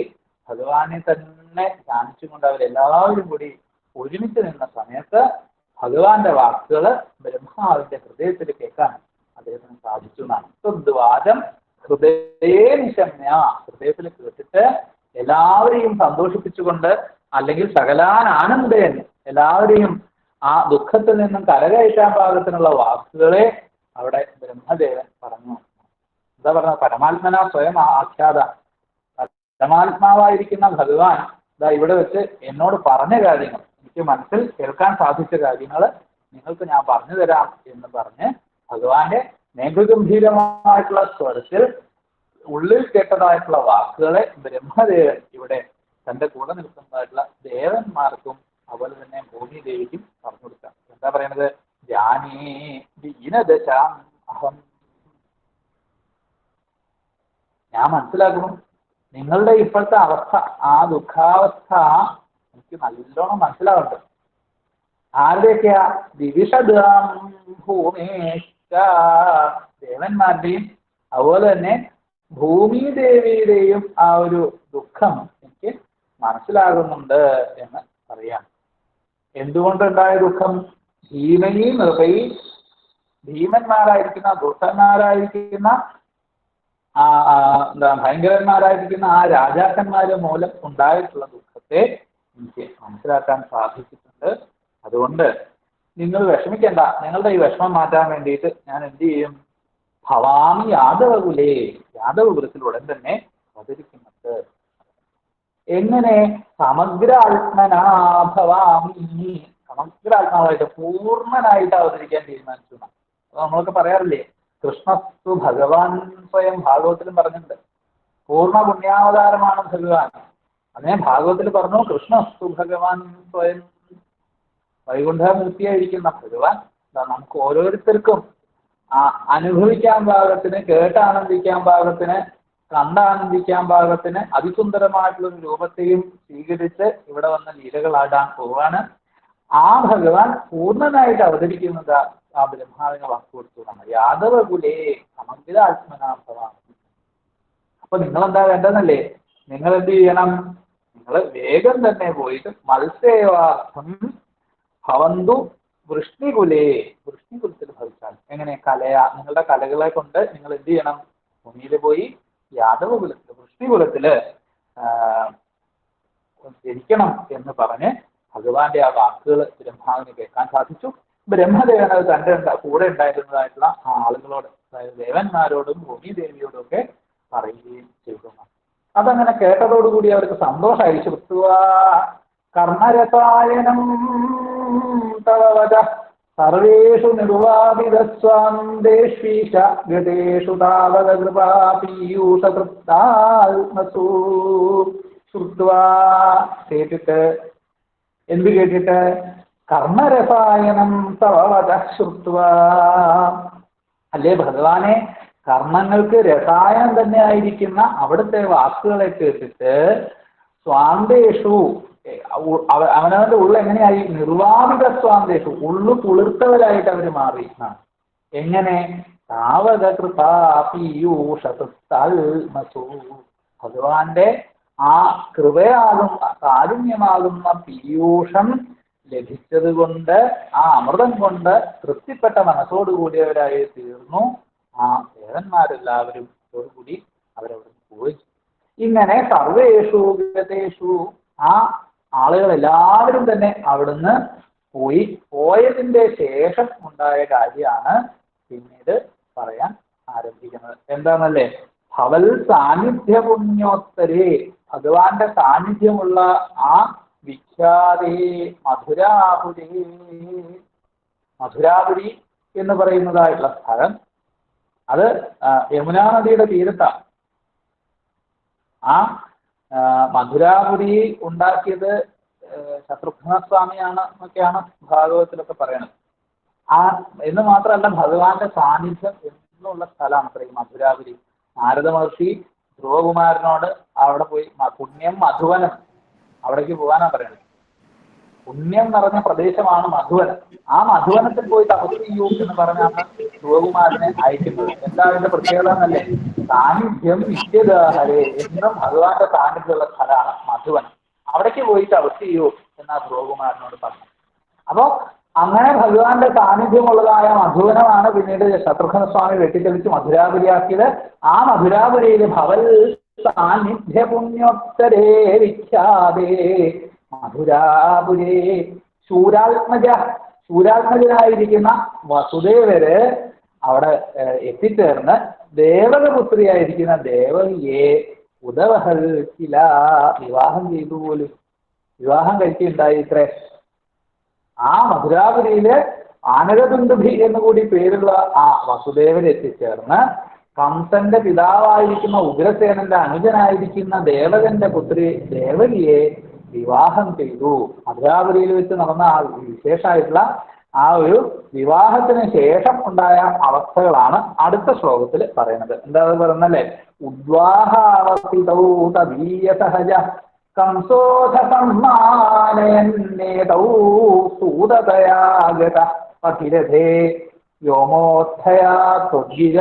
ഭഗവാനെ തന്നെ ധ്യാനിച്ചുകൊണ്ട് അവരെല്ലാവരും കൂടി ഒരുമിച്ച് നിന്ന സമയത്ത് ഭഗവാന്റെ വാക്കുകൾ ബ്രഹ്മാവിന്റെ ഹൃദയത്തിൽ കേൾക്കാൻ അദ്ദേഹത്തിന് സാധിച്ചു എന്നാണ്. വാചം ഹൃദയേ നിശമ്യ, ഹൃദയത്തിൽ കേട്ടിട്ട് എല്ലാവരെയും സന്തോഷിപ്പിച്ചുകൊണ്ട്, അല്ലെങ്കിൽ സകലാൻ ആനന്ദയൻ, എല്ലാവരെയും ആ ദുഃഖത്തിൽ നിന്നും കരകയറ്റാൻ പാകത്തിനുള്ള വാക്കുകളെ അവിടെ ബ്രഹ്മദേവൻ പറഞ്ഞു. എന്താ പറഞ്ഞത്? പരമാത്മന സ്വയം ആഖ്യാത, പരമാത്മാവായിരിക്കുന്ന ഭഗവാൻ ഇതാ ഇവിടെ വെച്ച് എന്നോട് പറഞ്ഞ കാര്യങ്ങൾ, എനിക്ക് മനസ്സിൽ കേൾക്കാൻ സാധിച്ച കാര്യങ്ങൾ നിങ്ങൾക്ക് ഞാൻ പറഞ്ഞു തരാം എന്ന് പറഞ്ഞ് ഭഗവാന്റെ മേഘഗംഭീരമായിട്ടുള്ള സ്വരത്തിൽ ഉള്ളിൽ കേട്ടതായിട്ടുള്ള വാക്കുകളെ ബ്രഹ്മദേവൻ ഇവിടെ തന്റെ കൂടെ നിൽക്കുന്നതായിട്ടുള്ള ദേവന്മാർക്കും അതുപോലെ തന്നെ ഭൂമി ദേവിക്കും പറഞ്ഞു കൊടുക്കാം. എന്താ പറയണത്? ജാനേ ദീനദശാം അഹം, ഞാൻ മനസ്സിലാക്കുന്നു നിങ്ങളുടെ ഇപ്പോഴത്തെ അവസ്ഥ, ആ ദുഃഖാവസ്ഥ എനിക്ക് നല്ലോണം മനസ്സിലാവുന്നുണ്ട്. ആരുടെയൊക്കെയാ? ദിവിഷദാം ഭൂമേശ്വ, ദേവന്മാരുടെയും അതുപോലെ തന്നെ ഭൂമി ദേവിയുടെയും ആ ഒരു ദുഃഖം എനിക്ക് മനസ്സിലാകുന്നുണ്ട് എന്ന് പറയാം. എന്തുകൊണ്ടുണ്ടായ ദുഃഖം? ഭീമനീ നൃപൈ, ഭീമന്മാരായിരിക്കുന്ന ദുഷ്ടന്മാരായിരിക്കുന്ന എന്താ ഭയങ്കരന്മാരായിരിക്കുന്ന ആ രാജാക്കന്മാര് മൂലം ഉണ്ടായിട്ടുള്ള ദുഃഖത്തെ എനിക്ക് മനസ്സിലാക്കാൻ സാധിച്ചിട്ടുണ്ട്. അതുകൊണ്ട് നിങ്ങൾ വിഷമിക്കേണ്ട, നിങ്ങളുടെ ഈ വിഷമം മാറ്റാൻ വേണ്ടിയിട്ട് ഞാൻ എന്ത് ചെയ്യും? ഭവാമി യാദവകുലേ, യാദവ കുലത്തിൽ ഉടൻ തന്നെ അവതരിക്കുന്നുണ്ട്. എങ്ങനെ? സമഗ്ര ആത്മനാഭവാമി, സമഗ്ര ആത്മാവായിട്ട് പൂർണ്ണനായിട്ട് അവതരിക്കാൻ തീരുമാനിച്ചു. അപ്പൊ നമ്മളൊക്കെ പറയാറില്ലേ, കൃഷ്ണസ്തു ഭഗവാൻ സ്വയം, ഭാഗവത്തിലും പറഞ്ഞിട്ടുണ്ട്. പൂർണ്ണ പുണ്യാവതാരമാണ് ഭഗവാൻ. അതിനെ ഭാഗവത്തിൽ പറഞ്ഞു, കൃഷ്ണസ്തു ഭഗവാൻ സ്വയം, വൈകുണ്ഠമൂർത്തിയായിരിക്കുന്ന ഭഗവാൻ നമുക്ക് ഓരോരുത്തർക്കും അനുഭവിക്കാൻ പാകത്തിന്, കേട്ടാനന്ദിക്കാൻ പാകത്തിന്, കണ്ടാനന്ദിക്കാൻ പാകത്തിന് അതിസുന്ദരമായിട്ടുള്ള ഒരു രൂപത്തെയും സ്വീകരിച്ച് ഇവിടെ വന്ന ലീലകളാടാൻ പോവാണ്. ആ ഭഗവാൻ പൂർണ്ണനായിട്ട് അവതരിക്കുന്നത് ആ ബ്രഹ്മാവിനെ വാക്ക് കൊടുത്തതാണ്. യാദവകുലേ സമഗ്ര ആത്മനാഭവാൻ. അപ്പൊ നിങ്ങളെന്താ വേണ്ടതെന്നല്ലേ? നിങ്ങൾ എന്ത് ചെയ്യണം? നിങ്ങൾ വേഗം തന്നെ പോയിട്ട് മത്സേവാർത്ഥം ഭവന്തു വൃഷ്ണികുലേ, വൃഷ്ണികുലത്തിൽ ഭവിച്ചാൽ എങ്ങനെ? നിങ്ങളുടെ കലകളെ കൊണ്ട് നിങ്ങൾ എന്ത് ചെയ്യണം? ഭൂമിയിൽ പോയി യാദവ കുലത്തില്, വൃഷ്ണികുലത്തില് ജനിക്കണം എന്ന് പറഞ്ഞ് ഭഗവാന്റെ ആ വാക്കുകൾ ബ്രഹ്മാവിന് കേൾക്കാൻ സാധിച്ചു. ബ്രഹ്മദേവൻ അത് തന്റെ കൂടെ ഉണ്ടായിരുന്നതായിട്ടുള്ള ആ ആളുകളോട്, അതായത് ദേവന്മാരോടും ഭൂമി ദേവിയോടും ഒക്കെ പറയുകയും ചെയ്തു. അതങ്ങനെ കേട്ടതോടുകൂടി അവർക്ക് സന്തോഷമായി. ശ്രുത്വാ കർണരസായനം തവ വച സർവേഷു നിർവാപിതസ്വാന്തേഷ്വീശ ഗതേഷു താവക കൃപാ പീയൂഷതൃപ്താത്മസു. ശ്രുത്വാ, കേട്ടിട്ട്. എന്ത് കേട്ടിട്ട്? കർണരസായനം തവ വച ശ്രുത്വാ, അല്ലേ ഭഗവാനെ, കർമ്മങ്ങൾക്ക് രസായനം തന്നെ ആയിരിക്കുന്ന അവിടുത്തെ വാക്കുകളെ കേട്ടിട്ട് സ്വാന്തേഷു, അവനവന്റെ ഉള്ള എങ്ങനെയായി? നിർവാപിത സ്വാന്തേഷു, ഉള്ളു കുളിർത്തവരായിട്ട് അവർ മാറി. എങ്ങനെ? താവക കൃപാ പീയൂഷതൃപ്താത്മസു, ഭഗവാന്റെ ആ കൃപയാകുന്ന കാരുണ്യമാകുന്ന പീയൂഷം ലഭിച്ചത് കൊണ്ട്, ആ അമൃതം കൊണ്ട് തൃപ്തിപ്പെട്ട മനസ്സോടുകൂടിയവരായി തീർന്നു ആ ദേവന്മാരെല്ലാവരും. അതോടുകൂടി അവരവിടെ പോയി. ഇങ്ങനെ സർവേഷു ഗതേഷു, ആ ആളുകളെല്ലാവരും തന്നെ അവിടുന്ന് പോയി. പോയതിന്റെ ശേഷം ഉണ്ടായ കാര്യമാണ് പിന്നീട് പറയാൻ ആരംഭിക്കുന്നത്. എന്താണല്ലേ? ഭവൽ സാന്നിധ്യ പുണ്യോത്തരേ, ഭഗവാന്റെ സാന്നിധ്യമുള്ള ആ വിഖ്യാതേ മധുരാപുരേ, മധുരാപുരി എന്ന് പറയുന്നതായിട്ടുള്ള സ്ഥലം അത് യമുനാ നദിയുടെ തീരത്താണ്. ആ മധുരാപുരി ഉണ്ടാക്കിയത് ശത്രുഘ്നസ്വാമിയാണ് എന്നൊക്കെയാണ് ഭാഗവതത്തിലൊക്കെ പറയണത്. എന്ന് മാത്രമല്ല ഭഗവാന്റെ സാന്നിധ്യം എന്നുള്ള സ്ഥലമാണ് അത്ര ഈ മധുരാപുരി. നാരദ മഹർഷി ധ്രുവകുമാരനോട് അവിടെ പോയി പുണ്യം മധുവനം അവിടേക്ക് പോകാനാണ് പറയുന്നത്. പുണ്യം നിറഞ്ഞ പ്രദേശമാണ് മധുവനം. ആ മധുവനത്തിൽ പോയി തപസ് ചെയ്യൂ എന്ന് പറഞ്ഞാണ് ധ്രുവകുമാരനെ അയക്കുന്നത്. എന്താ അതിന്റെ പ്രത്യേകത എന്നല്ലേ? സാന്നിധ്യം നിത്യദാഹരേ, എന്നും ഭഗവാന്റെ സാന്നിധ്യമുള്ള സ്ഥലമാണ് മധുവനം. അവിടേക്ക് പോയി തപസ് ചെയ്യൂ എന്നാ ധ്രുവകുമാരനോട് പറഞ്ഞത്. അപ്പോ അങ്ങനെ ഭഗവാന്റെ സാന്നിധ്യമുള്ളതായ മധുവനമാണ് പിന്നീട് ശത്രുഘ്നസ്വാമി വെട്ടിത്തെളിച്ച് മധുരാപുരിയാക്കിയത്. ആ മധുരാപുരിയിൽ ഭവൽ സാന്നിധ്യ പുണ്യോത്തരേ വിഖ്യാതേ മധുരാപുരേ ശൂരാത്മജനായിരിക്കുന്ന വസുദേവര് അവിടെ എത്തിച്ചേർന്ന് ദേവകപുത്രിയായിരിക്കുന്ന ദേവകിയെ ഉദവഹൽ കില വിവാഹം ചെയ്തു പോലും. വിവാഹം കഴിക്കുകയുണ്ടായി ഇത്രേ. ആ മധുരാപുരിയില് ആനരദുന്ദുഭി എന്നുകൂടി പേരുള്ള ആ വസുദേവര് എത്തിച്ചേർന്ന് കംസന്റെ പിതാവായിരിക്കുന്ന ഉഗ്രസേനന്റെ അനുജനായിരിക്കുന്ന ദേവകന്റെ പുത്രി ദേവകിയെ വിവാഹം ചെയ്തു. മധുരാപുരിയിൽ വെച്ച് നടന്ന ആ വിശേഷമായിട്ടുള്ള ആ ഒരു വിവാഹത്തിന് ശേഷം ഉണ്ടായ അവസ്ഥകളാണ് അടുത്ത ശ്ലോകത്തിൽ പറയുന്നത്. എന്താ പറയുന്നല്ലേ? ഉദ്വാഹാവസിതൗ തദീയ സഹജ കംസോധ സമ്മാനയന്നേതൗ സൂതതയാഗത പതിരഥേ വ്യോമോത്ഥയാ ത്വദ്ഗിര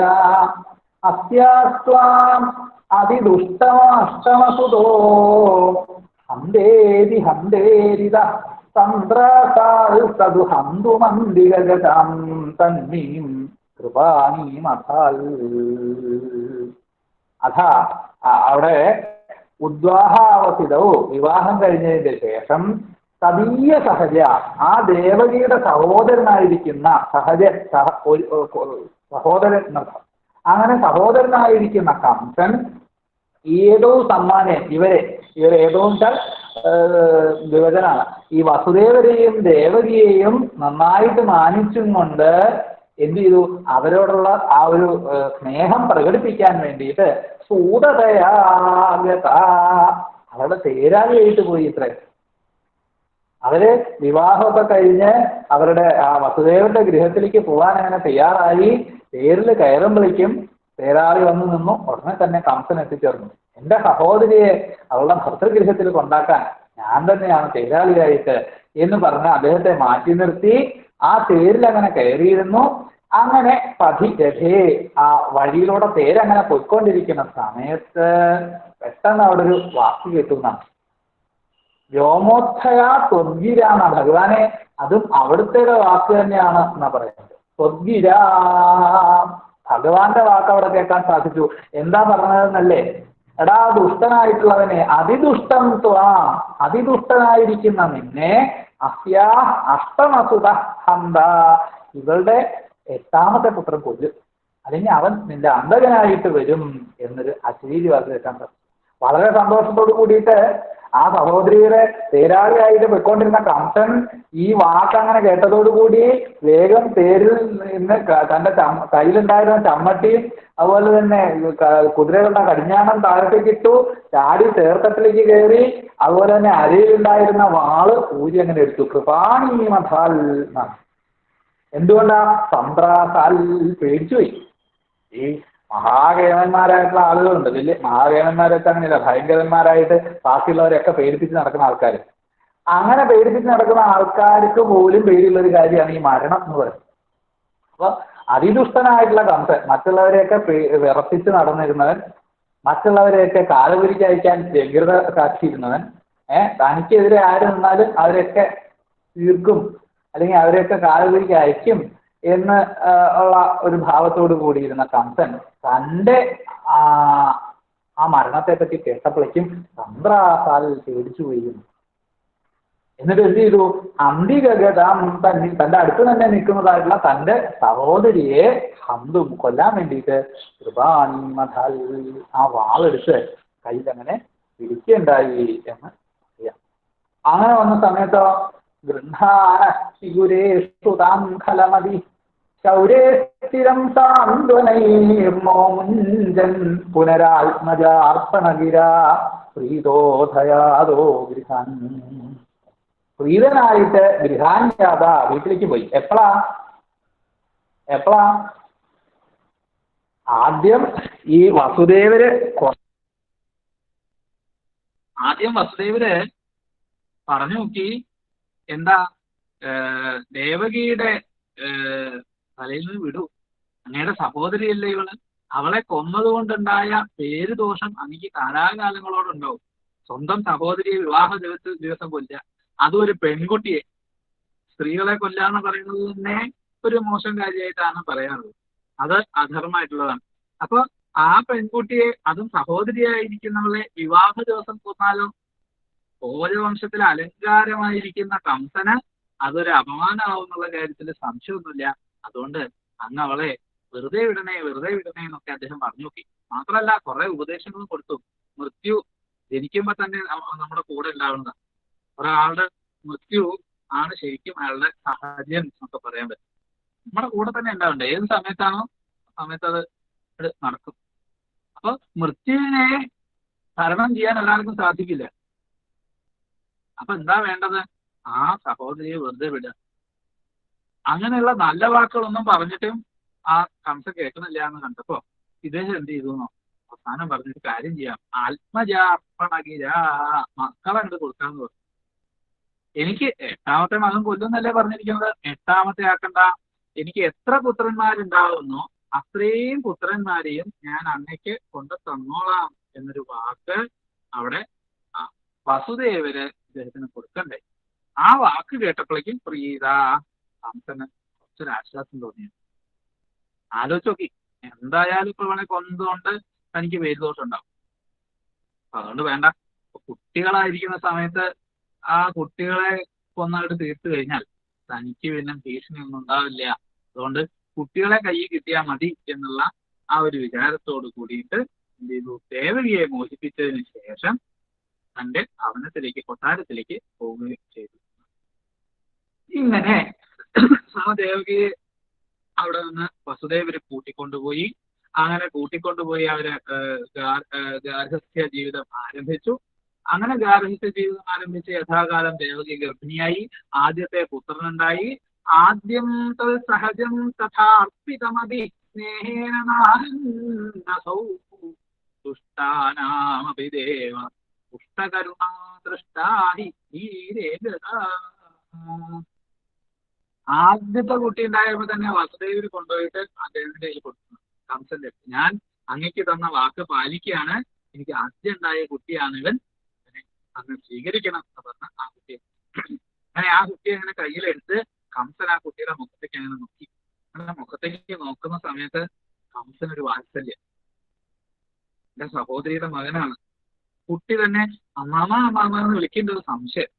അസ്യാസ്ത്വാം അതിദുഷ്ടമാഷ്ടമസുതോ ഹന്തേരി ഹന്തേരിത തന്ത്രാസാൽ തദു ഹന്തു മന്ദിരഗതാം തന്നീം കൃപാണീമഥാൽ. അഥാ അവിടെ ഉദ്വാഹാവസിതവും വിവാഹം കഴിഞ്ഞതിന്റെ ശേഷം തദീയ സഹജ ആ ദേവകിയുടെ സഹോദരനായിരിക്കുന്ന സഹോദരൻ അങ്ങനെ സഹോദരനായിരിക്കുന്ന കംസൻ ഏതോ സമ്മാനം ഇവരെ ഏതോ വെച്ചാൽ വിവചനാണ്. ഈ വസുദേവരെയും ദേവകിയെയും നന്നായിട്ട് മാനിച്ചും കൊണ്ട് എന്ത് ചെയ്തു? അവരോടുള്ള ആ ഒരു സ്നേഹം പ്രകടിപ്പിക്കാൻ വേണ്ടിയിട്ട് സൂതതയാഗത അവരുടെ തേരാളിയായിട്ട് പോയി ഇത്രേ. അവര് വിവാഹമൊക്കെ കഴിഞ്ഞ് അവരുടെ ആ വസുദേവന്റെ ഗൃഹത്തിലേക്ക് പോകാൻ അങ്ങനെ തയ്യാറായി തേരിൽ കയറുമ്പോഴേക്കും തേരാളി വന്നു നിന്നു. ഉടനെ തന്നെ കംസൻ എത്തിച്ചേർന്നു. എന്റെ സഹോദരിയെ അവളുടെ ഭർത്തൃഗൃഹത്തിൽ കൊണ്ടാക്കാൻ ഞാൻ തന്നെയാണ് തേരാളിയായിട്ട് എന്ന് പറഞ്ഞ് അദ്ദേഹത്തെ മാറ്റി നിർത്തി ആ തേരിൽ അങ്ങനെ കയറിയിരുന്നു. അങ്ങനെ പതിരഥേ ആ വഴിയിലൂടെ തേരങ്ങനെ പൊയ്ക്കൊണ്ടിരിക്കുന്ന സമയത്ത് പെട്ടെന്ന് അവിടെ ഒരു വാക്ക് കേട്ടുന്നാണ്. വ്യോമോത്ഥയാ ത്വദ്ഗിരാന്ന ഭഗവാനെ അതും അവിടുത്തെ വാക്ക് തന്നെയാണ് എന്നാ പറയുന്നത്. ത്വദ്ഗിര ഭഗവാന്റെ വാക്ക് അവിടെ കേൾക്കാൻ സാധിച്ചു. എന്താ പറഞ്ഞതെന്നല്ലേ? എടാ ദുഷ്ടനായിട്ടുള്ളവനെ അതിദുഷ്ടം ത്വാം അതിദുഷ്ടനായിരിക്കുന്ന നിന്നെ അസ്യാ അഷ്ടമസുത ഹന്ത ഇവളുടെ 8ാമത്തെ പുത്രൻ കൊല്ലും, അല്ലെങ്കിൽ അവൻ നിന്റെ അന്തകനായിട്ട് വരും എന്നൊരു അശരീരി വാക്ക് കേൾക്കാൻ സാധിച്ചു. വളരെ സന്തോഷത്തോടു കൂടിയിട്ട് ആ സഹോദരിയുടെ തേരാളിയായിട്ട് പോയിക്കൊണ്ടിരുന്ന കംസൻ ഈ വാക്കങ്ങനെ കേട്ടതോടുകൂടി വേഗം തേരിൽ നിന്ന് തന്റെ കയ്യിലുണ്ടായിരുന്ന ചമ്മട്ടിയും അതുപോലെ തന്നെ കുതിരകളുടെ കടിഞ്ഞാണം താഴത്തേക്ക് ഇട്ടു, ചാടി തേർത്തട്ടിലേക്ക് കയറി, അതുപോലെ തന്നെ അരയിലുണ്ടായിരുന്ന വാള് ഊരി അങ്ങനെ എടുത്തു. കൃപാണീമഥാൽ എന്നാണ്. എന്തുകൊണ്ടാ? സന്ത്രാസാൽ പേടിച്ചുപോയി. ഈ മഹാകേമന്മാരായിട്ടുള്ള ആളുകളുണ്ട്, വലിയ മഹാകേമന്മാരൊക്കെ അങ്ങനെയല്ല, ഭയങ്കരന്മാരായിട്ട് ബാക്കിയുള്ളവരെയൊക്കെ പേടിപ്പിച്ച് നടക്കുന്ന ആൾക്കാർ. അങ്ങനെ പേടിപ്പിച്ച് നടക്കുന്ന ആൾക്കാർക്ക് പോലും പേടിയുള്ളൊരു കാര്യമാണ് ഈ മരണം എന്ന് പറയുന്നത്. അപ്പൊ അതിദുഷ്ടനായിട്ടുള്ള കംസൻ, മറ്റുള്ളവരെയൊക്കെ വിറപ്പിച്ച് നടന്നിരുന്നവൻ, മറ്റുള്ളവരെയൊക്കെ കാലപുരിക്ക് അയക്കാൻ വ്യഗ്രത കാട്ടിയിരുന്നവൻ, തനിക്കെതിരെ ആര് നിന്നാലും അവരെയൊക്കെ തീർക്കും അല്ലെങ്കിൽ അവരെയൊക്കെ കാലപുരിക്ക് അയക്കും എന്ന് ഉള്ള ഒരു ഭാവത്തോട് കൂടിയിരുന്ന കംസൻ തൻ്റെ ആ മരണത്തെ പറ്റി കേട്ടപ്പോഴേക്കും തന്ത്രാസാൽ പേടിച്ചു പോയിരുന്നു. എന്നിട്ട് എന്ത് ചെയ്തു? അന്തികഗതം തന്റെ അടുത്ത് തന്നെ നിൽക്കുന്നതായിട്ടുള്ള തന്റെ സഹോദരിയെ ഹന്തും കൊല്ലാൻ വേണ്ടിയിട്ട് കൃപാണിമഥാൽ ആ വാളെടുത്ത് കയ്യിലങ്ങനെ പിടിക്കുകയുണ്ടായി എന്ന് അറിയാം. അങ്ങനെ വന്ന സമയത്തോ ഗൃഹാന ശിഗുരേഷു താം ഖലമതി ശൗരേ സ്ഥിരം സാന്ത്വനൈർമോമുഞ്ചൻ പുനരാത്മജാർപ്പണഗിര പ്രീതോധയാദോ ഗൃഹാൻ. പ്രീതനായിട്ട് ഗൃഹാന്യാത വീട്ടിലേക്ക് പോയി. എപ്പോഴാ ആദ്യം ഈ വസുദേവര് പറഞ്ഞു നോക്കി, എന്താ ദേവകിയുടെ തലയിൽ നിന്ന് വിടൂ, അങ്ങയുടെ സഹോദരിയല്ലേ ഇവള്, അവളെ കൊന്നതുകൊണ്ടുണ്ടായ പേര് ദോഷം അങ്ങക്ക് കാലാകാലങ്ങളോടുണ്ടാവും. സ്വന്തം സഹോദരിയെ വിവാഹ ദിവസം കൊല്ലുക, അതും ഒരു പെൺകുട്ടിയെ. സ്ത്രീകളെ കൊല്ലുക എന്ന് പറയുന്നത് തന്നെ ഒരു മോശം കാര്യമായിട്ടാണ് പറയാറുള്ളത്. അത് അധർമ്മമായിട്ടുള്ളതാണ്. അപ്പൊ ആ പെൺകുട്ടിയെ, അതും സഹോദരിയായിരിക്കുന്നവളെ വിവാഹ ദിവസം കൊന്നാലോ? ഭോജവംശത്തിലെ അലങ്കാരമായിരിക്കുന്ന കംസന് അതൊരു അപമാനമാവും എന്നുള്ള കാര്യത്തിൽ സംശയമൊന്നുമില്ല. അതുകൊണ്ട് അങ്ങ് അവളെ വെറുതെ വിടണേ എന്നൊക്കെ അദ്ദേഹം പറഞ്ഞു നോക്കി. മാത്രമല്ല കുറെ ഉപദേശങ്ങളും കൊടുത്തു. മൃത്യു ജനിക്കുമ്പോ തന്നെ നമ്മുടെ കൂടെ ഉണ്ടാവുന്നതാണ്. ഒരാളുടെ മൃത്യു ആണ് ശരിക്കും അയാളുടെ സാഹചര്യം എന്നൊക്കെ പറയാൻ പറ്റും. നമ്മുടെ കൂടെ തന്നെ ഉണ്ടാവണ്ടേ, ഏത് സമയത്താണോ സമയത്ത് അത് നടക്കും. അപ്പൊ മൃത്യുവിനെ തരണം ചെയ്യാൻ എല്ലാവർക്കും സാധിക്കില്ല. അപ്പൊ എന്താ വേണ്ടത്? ആ സഹോദരിയെ വെറുതെ വിടുക. അങ്ങനെയുള്ള നല്ല വാക്കുകളൊന്നും പറഞ്ഞിട്ടും ആ കംസ കേൾക്കുന്നില്ല എന്ന് കണ്ടപ്പോ ഇദ്ദേഹം എന്ത് ചെയ്തു എന്നോ, അവസാനം പറഞ്ഞിട്ട് കാര്യം ചെയ്യാം, ആത്മജാർപ്പണഗിര, മക്കളെന്ത് കൊടുക്കാന്ന് പറഞ്ഞു. എനിക്ക് 8ാമത്തെ മകൻ കൊല്ലുന്നല്ലേ പറഞ്ഞിരിക്കുന്നത്, 8ാമത്തെ ആക്കണ്ട, എനിക്ക് എത്ര പുത്രന്മാരുണ്ടാവുന്നോ അത്രയും പുത്രന്മാരെയും ഞാൻ അങ്ങയ്ക്ക് കൊണ്ട് തന്നോളാം എന്നൊരു വാക്ക് അവിടെ വസുദേവര് ഇദ്ദേഹത്തിന് കൊടുക്കണ്ടേ. ആ വാക്ക് കേട്ടപ്പോഴേക്കും പ്രീത കംസന് കുറച്ചൊരാശ്വാസം തോന്നിയത്. ആലോചിച്ച് നോക്കി, എന്തായാലും ഇപ്പൊ വേണേ കൊന്നതുകൊണ്ട് തനിക്ക് പേരുദോഷം ഉണ്ടാവും. അതുകൊണ്ട് വേണ്ട, കുട്ടികളായിരിക്കുന്ന സമയത്ത് ആ കുട്ടികളെ കൊന്നായിട്ട് തീർത്തു കഴിഞ്ഞാൽ തനിക്ക് പിന്നെ ഭീഷണിയൊന്നും ഉണ്ടാവില്ല. അതുകൊണ്ട് കുട്ടികളെ കയ്യിൽ കിട്ടിയാൽ മതി എന്നുള്ള ആ ഒരു വിചാരത്തോട് കൂടിയിട്ട് എന്ത് ചെയ്തു, ദേവകിയെ മോചിപ്പിച്ചതിന് ശേഷം തന്റെ ഭവനത്തിലേക്ക്, കൊട്ടാരത്തിലേക്ക് പോവുകയും ചെയ്തു. ഇങ്ങനെ ആ ദേവകിയെ അവിടെ നിന്ന് വസുദേവര് കൂട്ടിക്കൊണ്ടുപോയി. അങ്ങനെ കൂട്ടിക്കൊണ്ടുപോയി അവര് ഗാർഹസ്ഥ്യ ജീവിതം ആരംഭിച്ചു. അങ്ങനെ ഗാർഹസ്ഥ്യ ജീവിതം ആരംഭിച്ച് യഥാകാലം ദേവകി ഗർഭിണിയായി. ആദ്യത്തെ പുത്രനുണ്ടായി. ആദ്യം സഹജം തഥാർപ്പിതമതി സ്നേഹേന നാഹന്നസൗ ദുഷ്ടാനാമപി ദേവ പുഷ്ടകരുണാ ദൃഷ്ടാഹി ധീരേ ഗതാ. ആദ്യത്തെ കുട്ടി ഉണ്ടായപ്പോ തന്നെ വസുദേവര് കൊണ്ടുപോയിട്ട് അദ്ദേഹത്തിന്റെ കയ്യിൽ കൊടുത്തു, കംസന്റെ. ഞാൻ അങ്ങക്ക് തന്ന വാക്ക് പാലിക്കുകയാണ്, എനിക്ക് ആദ്യം ഉണ്ടായ കുട്ടിയാണ് ഇവൻ, അങ്ങ് സ്വീകരിക്കണം എന്ന് പറഞ്ഞ ആ കുട്ടിയെ. അങ്ങനെ ആ കുട്ടിയെ അങ്ങനെ കയ്യിലെടുത്ത് കംസൻ ആ കുട്ടിയുടെ മുഖത്തേക്ക് അങ്ങനെ നോക്കി. അങ്ങനെ മുഖത്തേക്ക് നോക്കുന്ന സമയത്ത് കംസനൊരു വാത്സല്യം. എന്റെ സഹോദരിയുടെ മകനാണ്. കുട്ടി തന്നെ അമ്മാമ എന്ന് വിളിക്കേണ്ട ഒരു സംശയം.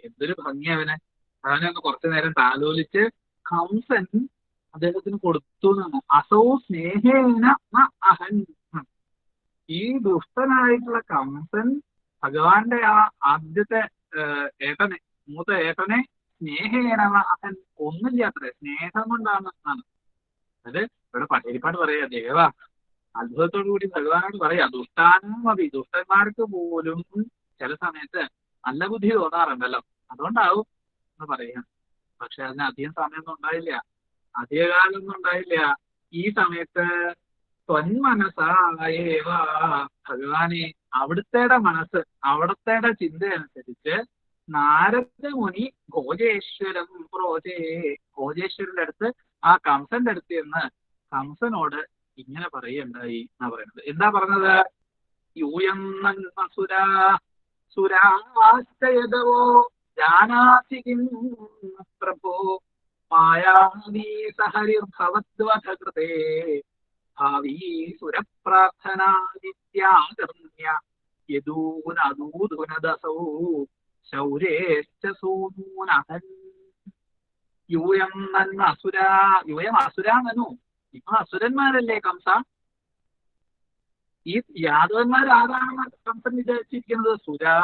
എന്തൊരു ഭംഗി അവനെ. അവനെ ഒന്ന് കുറച്ചു നേരം താലോലിച്ച് കംസൻ അദ്ദേഹത്തിന് കൊടുത്തു എന്നാണ്. അസൗ സ്നേഹേന അഹൻ. ഈ ദുഷ്ടനായിട്ടുള്ള കംസൻ ഭഗവാന്റെ ആ ആദ്യത്തെ ഏട്ടനെ, മൂത്ത ഏട്ടനെ സ്നേഹേന അഹൻ ഒന്നില്ലാത്രേ, സ്നേഹം കൊണ്ടാണ് എന്നാണ്. അത് ഇവിടെ പട്ടേരിപ്പാട് പറയാ, ദേവ അത്ഭുതത്തോടു കൂടി ഭഗവാനോട് പറയാ, ദുഷ്ടാനും മതി, ദുഷ്ടന്മാർക്ക് പോലും ചില സമയത്ത് നല്ല ബുദ്ധി തോന്നാറുണ്ടല്ലോ, അതുകൊണ്ടാവും എന്ന് പറയാം. പക്ഷെ അതിന് അധികം സമയമൊന്നും ഉണ്ടായില്ല, അധികകാലമൊന്നും ഉണ്ടായില്ല. ഈ സമയത്ത് ത്വന്മനസായേവ, ഭഗവാനെ അവിടുത്തെ മനസ്സ്, അവിടുത്തെ ചിന്ത അനുസരിച്ച് നാരദ മുനി ഭോജേശ്വരം പ്രോജേ, ഭോജേശ്വരന്റെ അടുത്ത് ആ കംസന്റെ അടുത്ത് എന്ന് കംസനോട് ഇങ്ങനെ പറയുണ്ടായി എന്നാ പറയുന്നത്. എന്താ പറഞ്ഞത്? യൂയം സുരാശ്ചയതവോ ജാനാസി കിം പ്രഭോ മായാവീ സഹരിർഭവദ്വധ കൃതേ ഭാവീ സുരപ്രാർത്ഥനാദിത്യാകർണ്യ യദൂനദൂതുനദസൗ ശൗരേശ്ച സൂനൂനഹൻ. യൂയം നന്മ അസുര, യൂയം അസുരാനു, ഇപ്പൊ അസുരന്മാരല്ലേ കംസ? ഈ യാദവന്മാർ ആരാണെന്ന് കംസൻ വിചാരിച്ചിരിക്കുന്നത്? സുരാ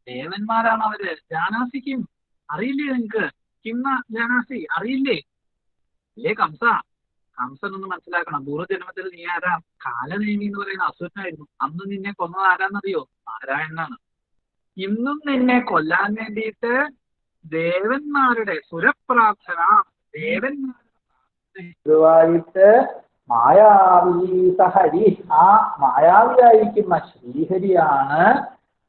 ദേവന്മാരാണ് അവര്. ജാനാസിക്കും അറിയില്ലേ? നിങ്ങക്ക് കിന്ന ജാനാസി അറിയില്ലേ? അല്ലേ കംസൻ ഒന്ന് മനസ്സിലാക്കണം. പൂർവ്വജന്മത്തിൽ നീ ആരാ? കാലനേമി എന്ന് പറയുന്ന അസുരനായിരുന്നു. അന്ന് നിന്നെ കൊന്നത് ആരാന്നറിയോ? നാരായണനാണ്. ഇന്നും നിന്നെ കൊല്ലാൻ വേണ്ടിയിട്ട് ദേവന്മാരുടെ സുരപ്രാർത്ഥന, ദേവന്മാരുമായിട്ട് മായാവി സഹരി, ആ മായാവിയായിരിക്കുന്ന ശ്രീഹരിയാണ്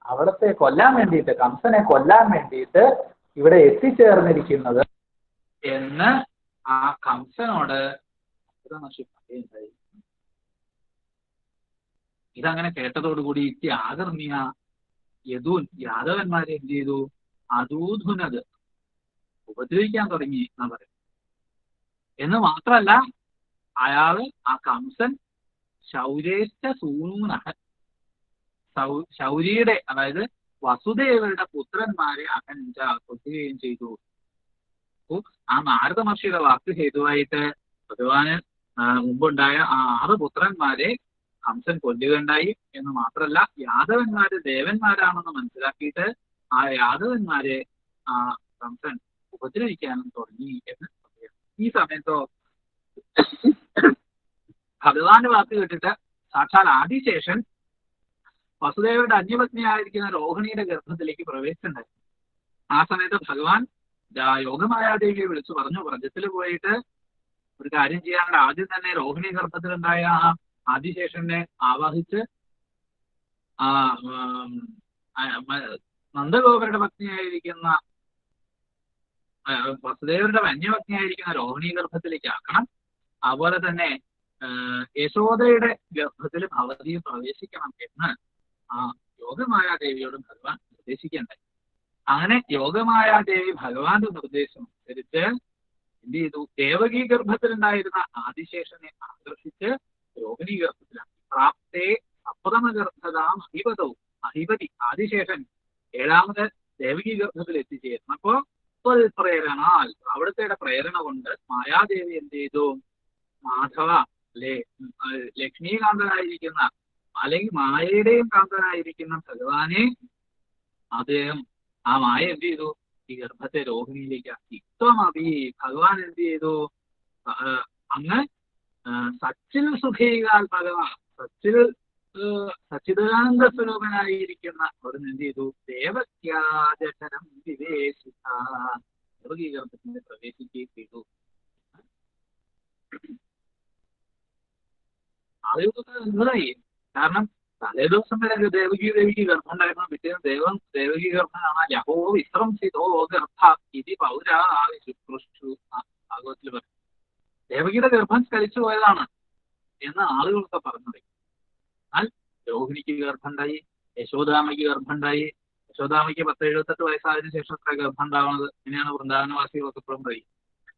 അവിടത്തെ കൊല്ലാൻ വേണ്ടിയിട്ട്, കംസനെ കൊല്ലാൻ വേണ്ടിയിട്ട് ഇവിടെ എത്തിച്ചേർന്നിരിക്കുന്നത് എന്ന് ആ കംസനോട് പറയുണ്ടായി. ഇതങ്ങനെ കേട്ടതോടുകൂടി ആകർണിയ യദൂൻ, യാദവന്മാരെ എന്ത് ചെയ്തു? അതൂധുനത്, ഉപദ്രവിക്കാൻ തുടങ്ങി എന്നാ പറയും. എന്ന് മാത്രല്ല, അയാള് ആ കംസൻ ശൗര്യേഷ്ട സൂനൂനഹ, ശൗര്യയുടെ അതായത് വസുദേവരുടെ പുത്രന്മാരെ അഹഞ്ച കൊല്ലുകയും ചെയ്തു. ആ നാരദ മഹർഷിയുടെ വാക്ക് ഹേതുവായിട്ട് ഭഗവാന് മുമ്പുണ്ടായ ആ 6 പുത്രന്മാരെ കംസൻ കൊല്ലുകയുണ്ടായി. എന്ന് മാത്രല്ല, യാദവന്മാര് ദേവന്മാരാണെന്ന് മനസ്സിലാക്കിയിട്ട് ആ യാദവന്മാരെ ആ കംസൻ ഉപദ്രവിക്കാനും തുടങ്ങി എന്ന് പറയാം. ഈ സമയത്തോ ഭഗവാന്റെ വാക്ക് കേട്ടിട്ട് സാക്ഷാൽ ആദിശേഷൻ വസുദേവരുടെ അന്യപത്നിയായിരിക്കുന്ന രോഹിണിയുടെ ഗർഭത്തിലേക്ക് പ്രവേശിച്ചിട്ടുണ്ടായി. ആ സമയത്ത് ഭഗവാൻ യോഗമായാദേവിയെ വിളിച്ചു പറഞ്ഞു, വ്രജത്തിൽ പോയിട്ട് ഒരു കാര്യം ചെയ്യാണ്ട് ആദ്യം തന്നെ രോഹിണി ഗർഭത്തിലുണ്ടായ ആ ആദിശേഷനെ ആവാഹിച്ച് നന്ദഗോപരുടെ പത്നിയായിരിക്കുന്ന വസുദേവരുടെ അന്യപത്നിയായിരിക്കുന്ന രോഹിണി ഗർഭത്തിലേക്ക് ആക്കണം. അതുപോലെ തന്നെ യശോദയുടെ ഗർഭത്തിൽ ഭവതിയെ പ്രവേശിക്കണം എന്ന് ആ യോഗമായാദേവിയോട് ഭഗവാൻ നിർദ്ദേശിക്കണ്ടായി. അങ്ങനെ യോഗമായാദേവി ഭഗവാന്റെ നിർദ്ദേശം അനുസരിച്ച് എന്ത് ചെയ്തു? ദേവകീ ഗർഭത്തിലുണ്ടായിരുന്ന ആദിശേഷനെ ആകർഷിച്ച് രോഹിണി ഗർഭത്തിലാക്കി. പ്രാപ്തേ അപ്രഥമ ഗർഭതാം അഹിപതി, ആദിശേഷൻ 7ാമത് ദേവകീ ഗർഭത്തിൽ എത്തിച്ചേരുന്നു. അപ്പോ പ്രേരണാൽ, അവിടുത്തെ പ്രേരണ കൊണ്ട് മായാദേവി എന്ത് ചെയ്തു? മാധവ, ലക്ഷ്മീകാന്തനായിരിക്കുന്ന അല്ലെങ്കിൽ മായയുടെയും കാന്തനായിരിക്കുന്ന ഭഗവാനെ അദ്ദേഹം ആ മായ എന്ത് ചെയ്തു? ഈ ഗർഭത്തെ രോഹിണിയിലേക്ക് ആക്കി. ത്വമപി, ഭഗവാൻ എന്ത് ചെയ്തു? അങ്ങ് സച്ചിൽ സുഖീകാൽ ഭഗവാൻ, സച്ചിദാനന്ദ സ്വരൂപനായിരിക്കുന്ന അവിടുന്ന് എന്ത് ചെയ്തു? ദേവക്യാജനം വിവേശിത, ദേവകീ ഗർഭത്തിൽ പ്രവേശിക്കുകയും ചെയ്തു. ആദ്യമൊക്കെ അത്ഭുതമായി. കാരണം തലേദിവസം വരെ ദേവിക്ക് ഗർഭം ഉണ്ടായിരുന്നു. പിറ്റേന്ന് ദേവകീ ഗർഭം കാണാൻ യഹോ വിശ്രംസിതോ ഗർഭ ഇതി പൗരാവിശുശ്രൂഷു ഭാഗവത്തിൽ പറഞ്ഞു. ദേവകിയുടെ ഗർഭം സ്കലിച്ചു പോയതാണ് എന്ന് ആളുകളൊക്കെ പറഞ്ഞു. എന്നാൽ രോഹിണിക്ക് ഗർഭമുണ്ടായി, യശോദാമയ്ക്ക് ഗർഭമുണ്ടായി. യശോദാമയ്ക്ക് 10-78 വയസ്സായതിനു ശേഷം അത്ര ഗർഭം ഉണ്ടാവുന്നത്. ഇങ്ങനെയാണ് വൃന്ദാവനവാസികളൊക്കെ ഇപ്പോഴും പറയും.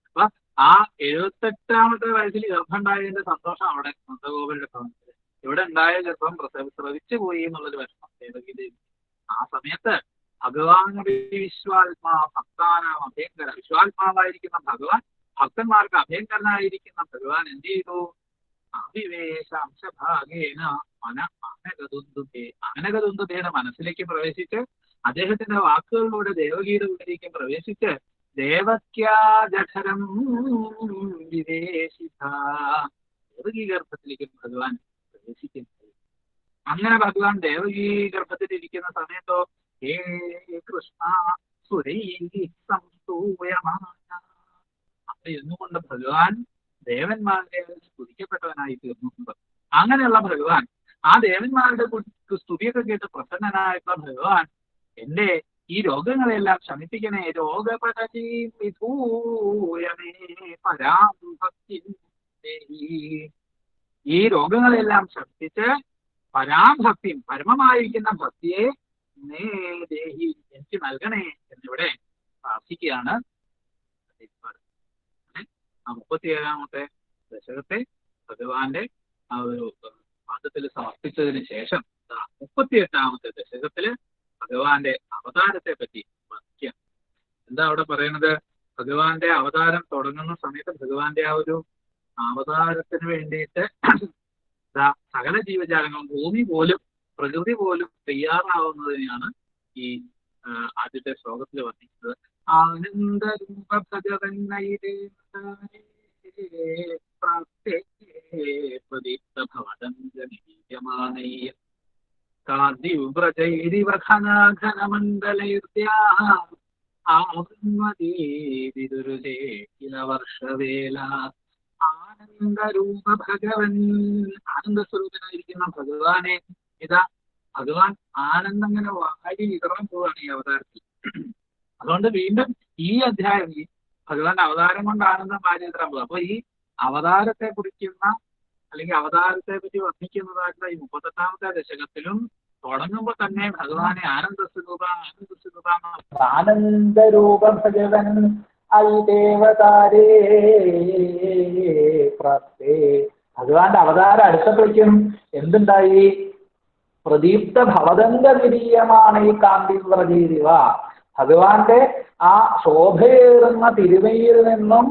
അപ്പൊ ആ 78ാമത്തെ വയസ്സിൽ ഗർഭം ഉണ്ടായതിന്റെ സന്തോഷം അവിടെ നന്ദഗോപരുടെ ഭവനത്തിൽ. ഇവിടെ ഉണ്ടായ ഗർഭം പ്രസവിച്ചു പോയി എന്നുള്ളൊരു വിഷമം ദേവകി ദേവി. ആ സമയത്ത് ഭഗവാനുടെ ഭക്താനാം അഭയങ്കര, വിശ്വാത്മാവായിരിക്കുന്ന ഭഗവാൻ ഭക്തന്മാർക്ക് അഭയങ്കരനായിരിക്കുന്ന ഭഗവാൻ എന്ത് ചെയ്തു? അവിവേശാംശഭാഗേന അനകദുന്ദുഭയുടെ മനസ്സിലേക്ക് പ്രവേശിച്ച് അദ്ദേഹത്തിന്റെ വാക്കുകളിലൂടെ ദേവകിയുടെ ഉള്ളിലേക്ക് പ്രവേശിച്ച് ദേവക്യാജഠരം വിവേശിത, ദേവകീ ഗർഭത്തിലേക്ക് ഭഗവാൻ പ്രവേശിക്കുന്നത്. അങ്ങനെ ഭഗവാൻ ദേവകീ ഗർഭത്തിൽ ഇരിക്കുന്ന സമയത്തോ ഹേ കൃഷ്ണ സുരൈഹി സംസ്തൂയമാന, അവിടെ ഇരുന്നുകൊണ്ട് ഭഗവാൻ ദേവന്മാരുടെ സ്തുതിക്കപ്പെട്ടവനായി തീർന്നു. അങ്ങനെയുള്ള ഭഗവാൻ, ആ ദേവന്മാരുടെ സ്തുതിയൊക്കെ കേട്ട് പ്രസന്നനായിട്ടുള്ള ഭഗവാൻ എന്റെ ഈ രോഗങ്ങളെല്ലാം ശമിപ്പിക്കണേ, ഈ രോഗങ്ങളെല്ലാം ശമിപ്പിച്ച് പരാഭക്തിയും പരമമായിരിക്കുന്ന ഭക്തിയെ ദേഹി എനിക്ക് നൽകണേ എന്നിവിടെ പ്രാർത്ഥിക്കുകയാണ്. ആ 37ാമത്തെ ദശകത്തെ ഭഗവാന്റെ ആ ഒരു പാദത്തിൽ സമർപ്പിച്ചതിന് ശേഷം 38ാമത്തെ ദശകത്തില് ഭഗവാന്റെ അവതാരത്തെ പറ്റി വർണ്ണിക്കുക. എന്താ അവിടെ പറയുന്നത്? ഭഗവാന്റെ അവതാരം തുടങ്ങുന്ന സമയത്ത് ഭഗവാന്റെ ആ ഒരു അവതാരത്തിന് വേണ്ടിയിട്ട് സകല ജീവജാലങ്ങളും, ഭൂമി പോലും പ്രകൃതി പോലും തയ്യാറാവുന്നതിനെയാണ് ഈ ആദ്യത്തെ ശ്ലോകത്തിൽ വർണ്ണിക്കുന്നത്. ആനന്ദരൂപ ഭഗവന്നൈരേ കാദ്യുവ്രജൈരിവ ഘനാഘനമണ്ഡലൈർദ്യാ കില വർഷവേല. ആനന്ദരൂപ ഭഗവൻ, ആനന്ദസ്വരൂപനായിരിക്കുന്ന ഭഗവാനെ ഇതാ ഭഗവാൻ ആനന്ദം ഇങ്ങനെ വാരി വിതറാൻ പോവാണ് ഈ അവതാരത്തിൽ. അതുകൊണ്ട് വീണ്ടും ഈ അധ്യായം ഈ ഭഗവാന്റെ അവതാരം കൊണ്ട് ആനന്ദം വാരി വിതറാൻ പോകും. അപ്പൊ ഈ അവതാരത്തെ കുറിക്കുന്ന അല്ലെങ്കിൽ അവതാരത്തെ പറ്റി വർണ്ണിക്കുന്നതായിട്ടുള്ള ഈ 38-ാമത്തെ ദശകത്തിലും തുടങ്ങുമ്പോൾ തന്നെ ഭഗവാനെ ആനന്ദസ്വരൂപ ആനന്ദരൂപ ഭഗവൻ ഐ ദേവതാരേ പ്രസ്തേ. ഭഗവാന്റെ അവതാരം അടുത്തപ്പോഴേക്കും എന്തുണ്ടായി? പ്രദീപ്ത ഭവദംഗ നിരീയമാണ് ഈ കാന്തി വ്രജീരിവ. ഭഗവാന്റെ ആ ശോഭയേറുന്ന തിരുമയിൽ നിന്നും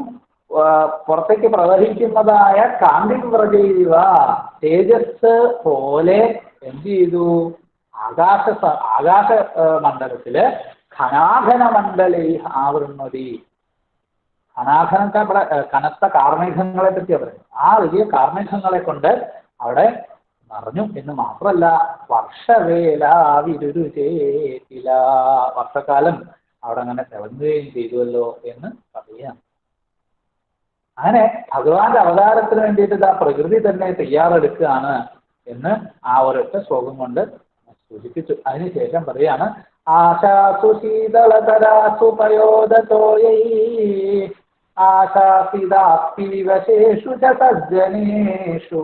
പുറത്തേക്ക് പ്രവഹിക്കുന്നതായ കാന്തി വ്രജീരിവ തേജസ് പോലെ എന്ത് ചെയ്തു? ആകാശ മണ്ഡലത്തില് ഘനാഘന മണ്ഡലേ ആവൃണ്ണതി. ഘനാഘനത്തെ ഇവിടെ കനത്ത കാർമേഘങ്ങളെ പറ്റിയാണ് പറയുന്നത്. ആ വലിയ കാർമേഘങ്ങളെ കൊണ്ട് അവിടെ നിറഞ്ഞു എന്ന് മാത്രമല്ല, വർഷവേല വിരുരുചേതില, വർഷക്കാലം അവിടെ അങ്ങനെ തിളങ്ങുകയും ചെയ്തുവല്ലോ എന്ന് പറയാം. അങ്ങനെ ഭഗവാന്റെ അവതാരത്തിന് വേണ്ടിയിട്ട് ആ പ്രകൃതി തന്നെ തയ്യാറെടുക്കുകയാണ് എന്ന് ആ ഒരൊറ്റ ശ്ലോകം കൊണ്ട് സൂചിപ്പിച്ചു. അതിനുശേഷം പറയാണ് ആശാസു ശീതളതരാസു പയോദതോയൈ ആശാസിതാപീവശേഷു ച സജ്ജനേഷു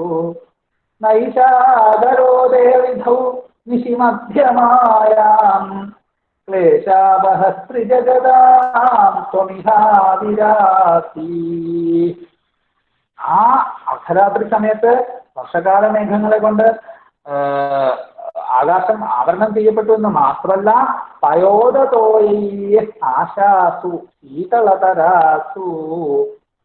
നൈഷാദരോദേവിധൗ നിശിമധ്യമായാം ക്ലേശാവഹസ്ത്രിജഗദാം ത്വമിഹാവിരാസി. ആ അർദ്ധരാത്രി സമയത്ത് വർഷകാല മേഘങ്ങളെ കൊണ്ട് ആകാശം ആവരണം ചെയ്യപ്പെട്ടു എന്ന് മാത്രമല്ല, പയോദതോയ ആശാസു ശീതളതരാസു,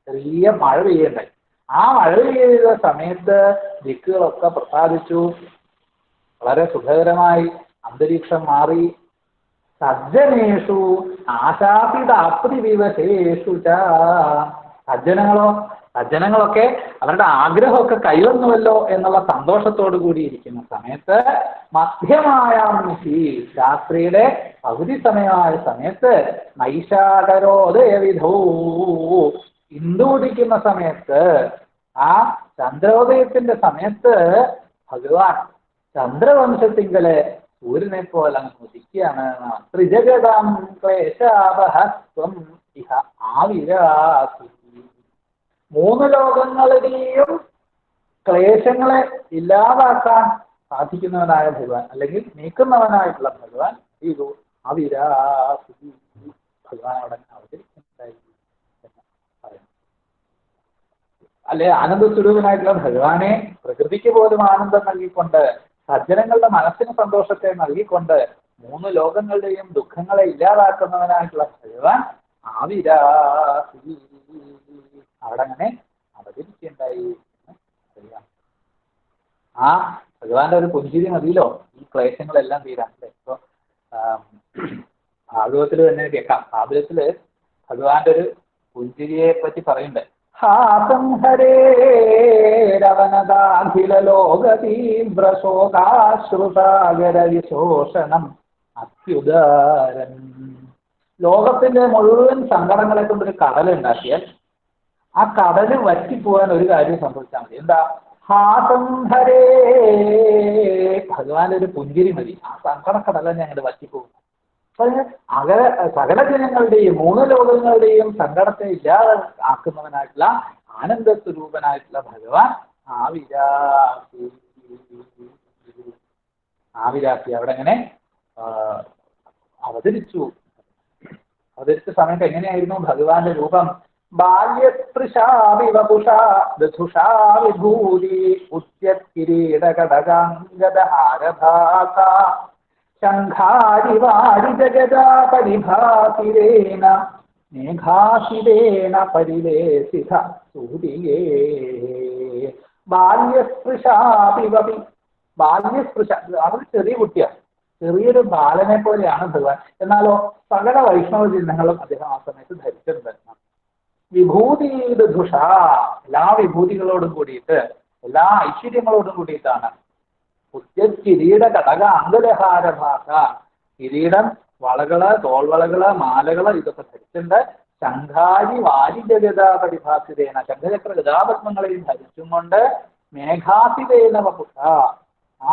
ചെറിയ മഴ പെയ്യണ്ടായി. ആ മഴ പെയ്ത സമയത്ത് ദിക്കുകളൊക്കെ പ്രസാദിച്ചു, വളരെ സുഖകരമായി അന്തരീക്ഷം മാറി. സജ്ജനേഷു ആശാപിതാപ്തിവിവശേഷു ച, സജ്ജനങ്ങളൊക്കെ അവരുടെ ആഗ്രഹമൊക്കെ കൈവന്നുവല്ലോ എന്നുള്ള സന്തോഷത്തോടു കൂടി ഇരിക്കുന്ന സമയത്ത് മധ്യമായ രാത്രിയുടെ പകുതി സമയമായ സമയത്ത് നൈഷാകരോദയവിധൗ, ഇന്ദുദിക്കുന്ന സമയത്ത്, ആ ചന്ദ്രോദയത്തിന്റെ സമയത്ത് ഭഗവാൻ ചന്ദ്രവംശത്തിങ്കല് സൂര്യനെ പോലെ അങ്ങ് ഉദിക്കുകയാണ്. ത്രിജഗതാം ക്ലേശാപഹസ്വം ഇഹ ആവിരാസി. 3 ലോകങ്ങളുടെയും ക്ലേശങ്ങളെ ഇല്ലാതാക്കാൻ സാധിക്കുന്നവനായ ഭഗവാൻ, അല്ലെങ്കിൽ നീക്കുന്നവനായിട്ടുള്ള ഭഗവാൻ ഇത് അവിരാസി, ഭഗവാൻ അവിടെ അവതരിക്കുന്നുണ്ടായിരുന്നു എന്ന് പറയുന്നു. അല്ലെ, ആനന്ദസ്വരൂപനായിട്ടുള്ള ഭഗവാനെ പ്രകൃതിക്ക് പോലും ആനന്ദം നൽകിക്കൊണ്ട്, സജ്ജനങ്ങളുടെ മനസ്സിന് സന്തോഷത്തെ നൽകിക്കൊണ്ട് 3 ലോകങ്ങളുടെയും ദുഃഖങ്ങളെ ഇല്ലാതാക്കുന്നവനായിട്ടുള്ള ഭഗവാൻ ആവിരാസി അവിടെ അങ്ങനെ അവതരിക്കുകയുണ്ടായി എന്ന് അറിയാം. ആ ഭഗവാന്റെ ഒരു പുഞ്ചിരി മതിയല്ലോ ഈ ക്ലേശങ്ങളെല്ലാം തീരാൻ. ഇപ്പൊ ഭാഗവത്തിൽ തന്നെ കേൾക്കാം. ഭാഗവത്തില് ഭഗവാന്റെ ഒരു പുഞ്ചിരിയെ പറ്റി പറയുന്നുണ്ട്. ഹാസം ഹരേരവനദാഖില ലോകതീവ്രശോകാശ്രുസാഗര വിശോഷണം അത്യുദാരൻ. ലോകത്തിന്റെ മുഴുവൻ സങ്കടങ്ങളെ കൊണ്ടൊരു കടലുണ്ടാക്കിയാൽ ആ കടല് വറ്റിപ്പോകാൻ ഒരു കാര്യം സംഭവിച്ചാൽ മതി. എന്താ? ഹാസം ഹരേ, ഭഗവാന്റെ ഒരു പുഞ്ചിരി മതി, ആ സങ്കടക്കടല ഞങ്ങൾ വറ്റിപ്പോകും. അപ്പൊ സകല ജനങ്ങളുടെയും 3 ലോകങ്ങളുടെയും സങ്കടത്തെ ഇല്ലാതെ ആക്കുന്നവനായിട്ടുള്ള ആനന്ദസ്വരൂപനായിട്ടുള്ള ഭഗവാൻ ആവിരാസി അവിടെ എങ്ങനെ അവതരിച്ചു. അവതരിച്ച സമയത്ത് എങ്ങനെയായിരുന്നു ഭഗവാന്റെ രൂപം? ബാല്യസ്പൃശാവിവപുഷാ ദധുഷാ വിഭൂതി ഉദ്യത്കിരീടകടകാംഗദഹാരഭാസ ശംഖാരിവാരി ജഗദാ പരിഭാസിരേണ മേഘാശിരേണ പരിലേസിത സൂര്യേ. ബാല്യസ്പൃശാവിവപി, ബാല്യസ്പൃശ, അവർ ചെറിയ കുട്ടിയാണ്, ചെറിയൊരു ബാലനെ പോലെയാണ് ഭഗവാൻ. എന്നാലോ സകല വൈഷ്ണവ ചിഹ്നങ്ങളും അദ്ദേഹം ആ സമയത്ത് ധരിച്ചിട്ടുണ്ടായിരുന്നു. വിഭൂതി ദുഷ, എല്ലാ വിഭൂതികളോടും കൂടിയിട്ട് എല്ലാ ഐശ്വര്യങ്ങളോടും കൂടിയിട്ടാണ്. കിരീട കടക അംഗലഹാരഭാഷ, കിരീടം, വളകള്, തോൾവളകള്, മാലകള് ഇതൊക്കെ ധരിച്ചിട്ടുണ്ട്. ശംഖാരി വാരിജഗത പരിഭാസിതേന, ശംഖചക്ര ഗതാപത്മങ്ങളെയും ധരിച്ചും കൊണ്ട് മേഘാസിതേന വപുഷ, ആ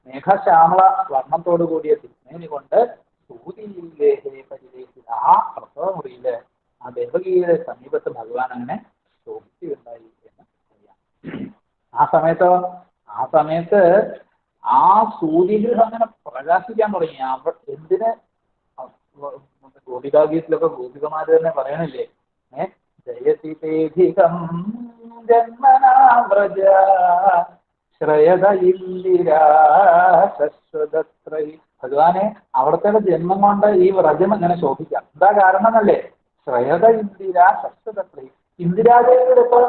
മേഘശ്യാമള വർണ്ണത്തോടു കൂടിയ തിരുമേനി കൊണ്ട് സൂതിയിലേഹേ പരിലേഹിത, ആ പ്രസവമുറിയില് ആ ദേവകിയുടെ സമീപത്ത് ഭഗവാൻ അങ്ങനെ ശോഭിക്കുകയുണ്ടായി എന്ന് അറിയാം. ആ സമയത്ത് ആ സൂര്യഗ്രഹം അങ്ങനെ പ്രകാശിക്കാൻ തുടങ്ങി. എന്തിന് ഗോപികാഗീതത്തിലൊക്കെ ഗോപികമാര് തന്നെ പറയണില്ലേ, ജയതിപേധികം ജന്മനാവ്രജ ശ്രയത ഇന്ദിരാ ശശ്വതത്രൈ. ഭഗവാനെ അവിടത്തെ ജന്മം കൊണ്ട് ഈ വ്രജം എങ്ങനെ ശോഭിക്കാം? എന്താ കാരണം എന്നല്ലേ? ശ്രയത ഇന്ദിരാ ശശ്വതത്രൈ. ഇന്ദിരാദേവിയുടെ ഇപ്പൊ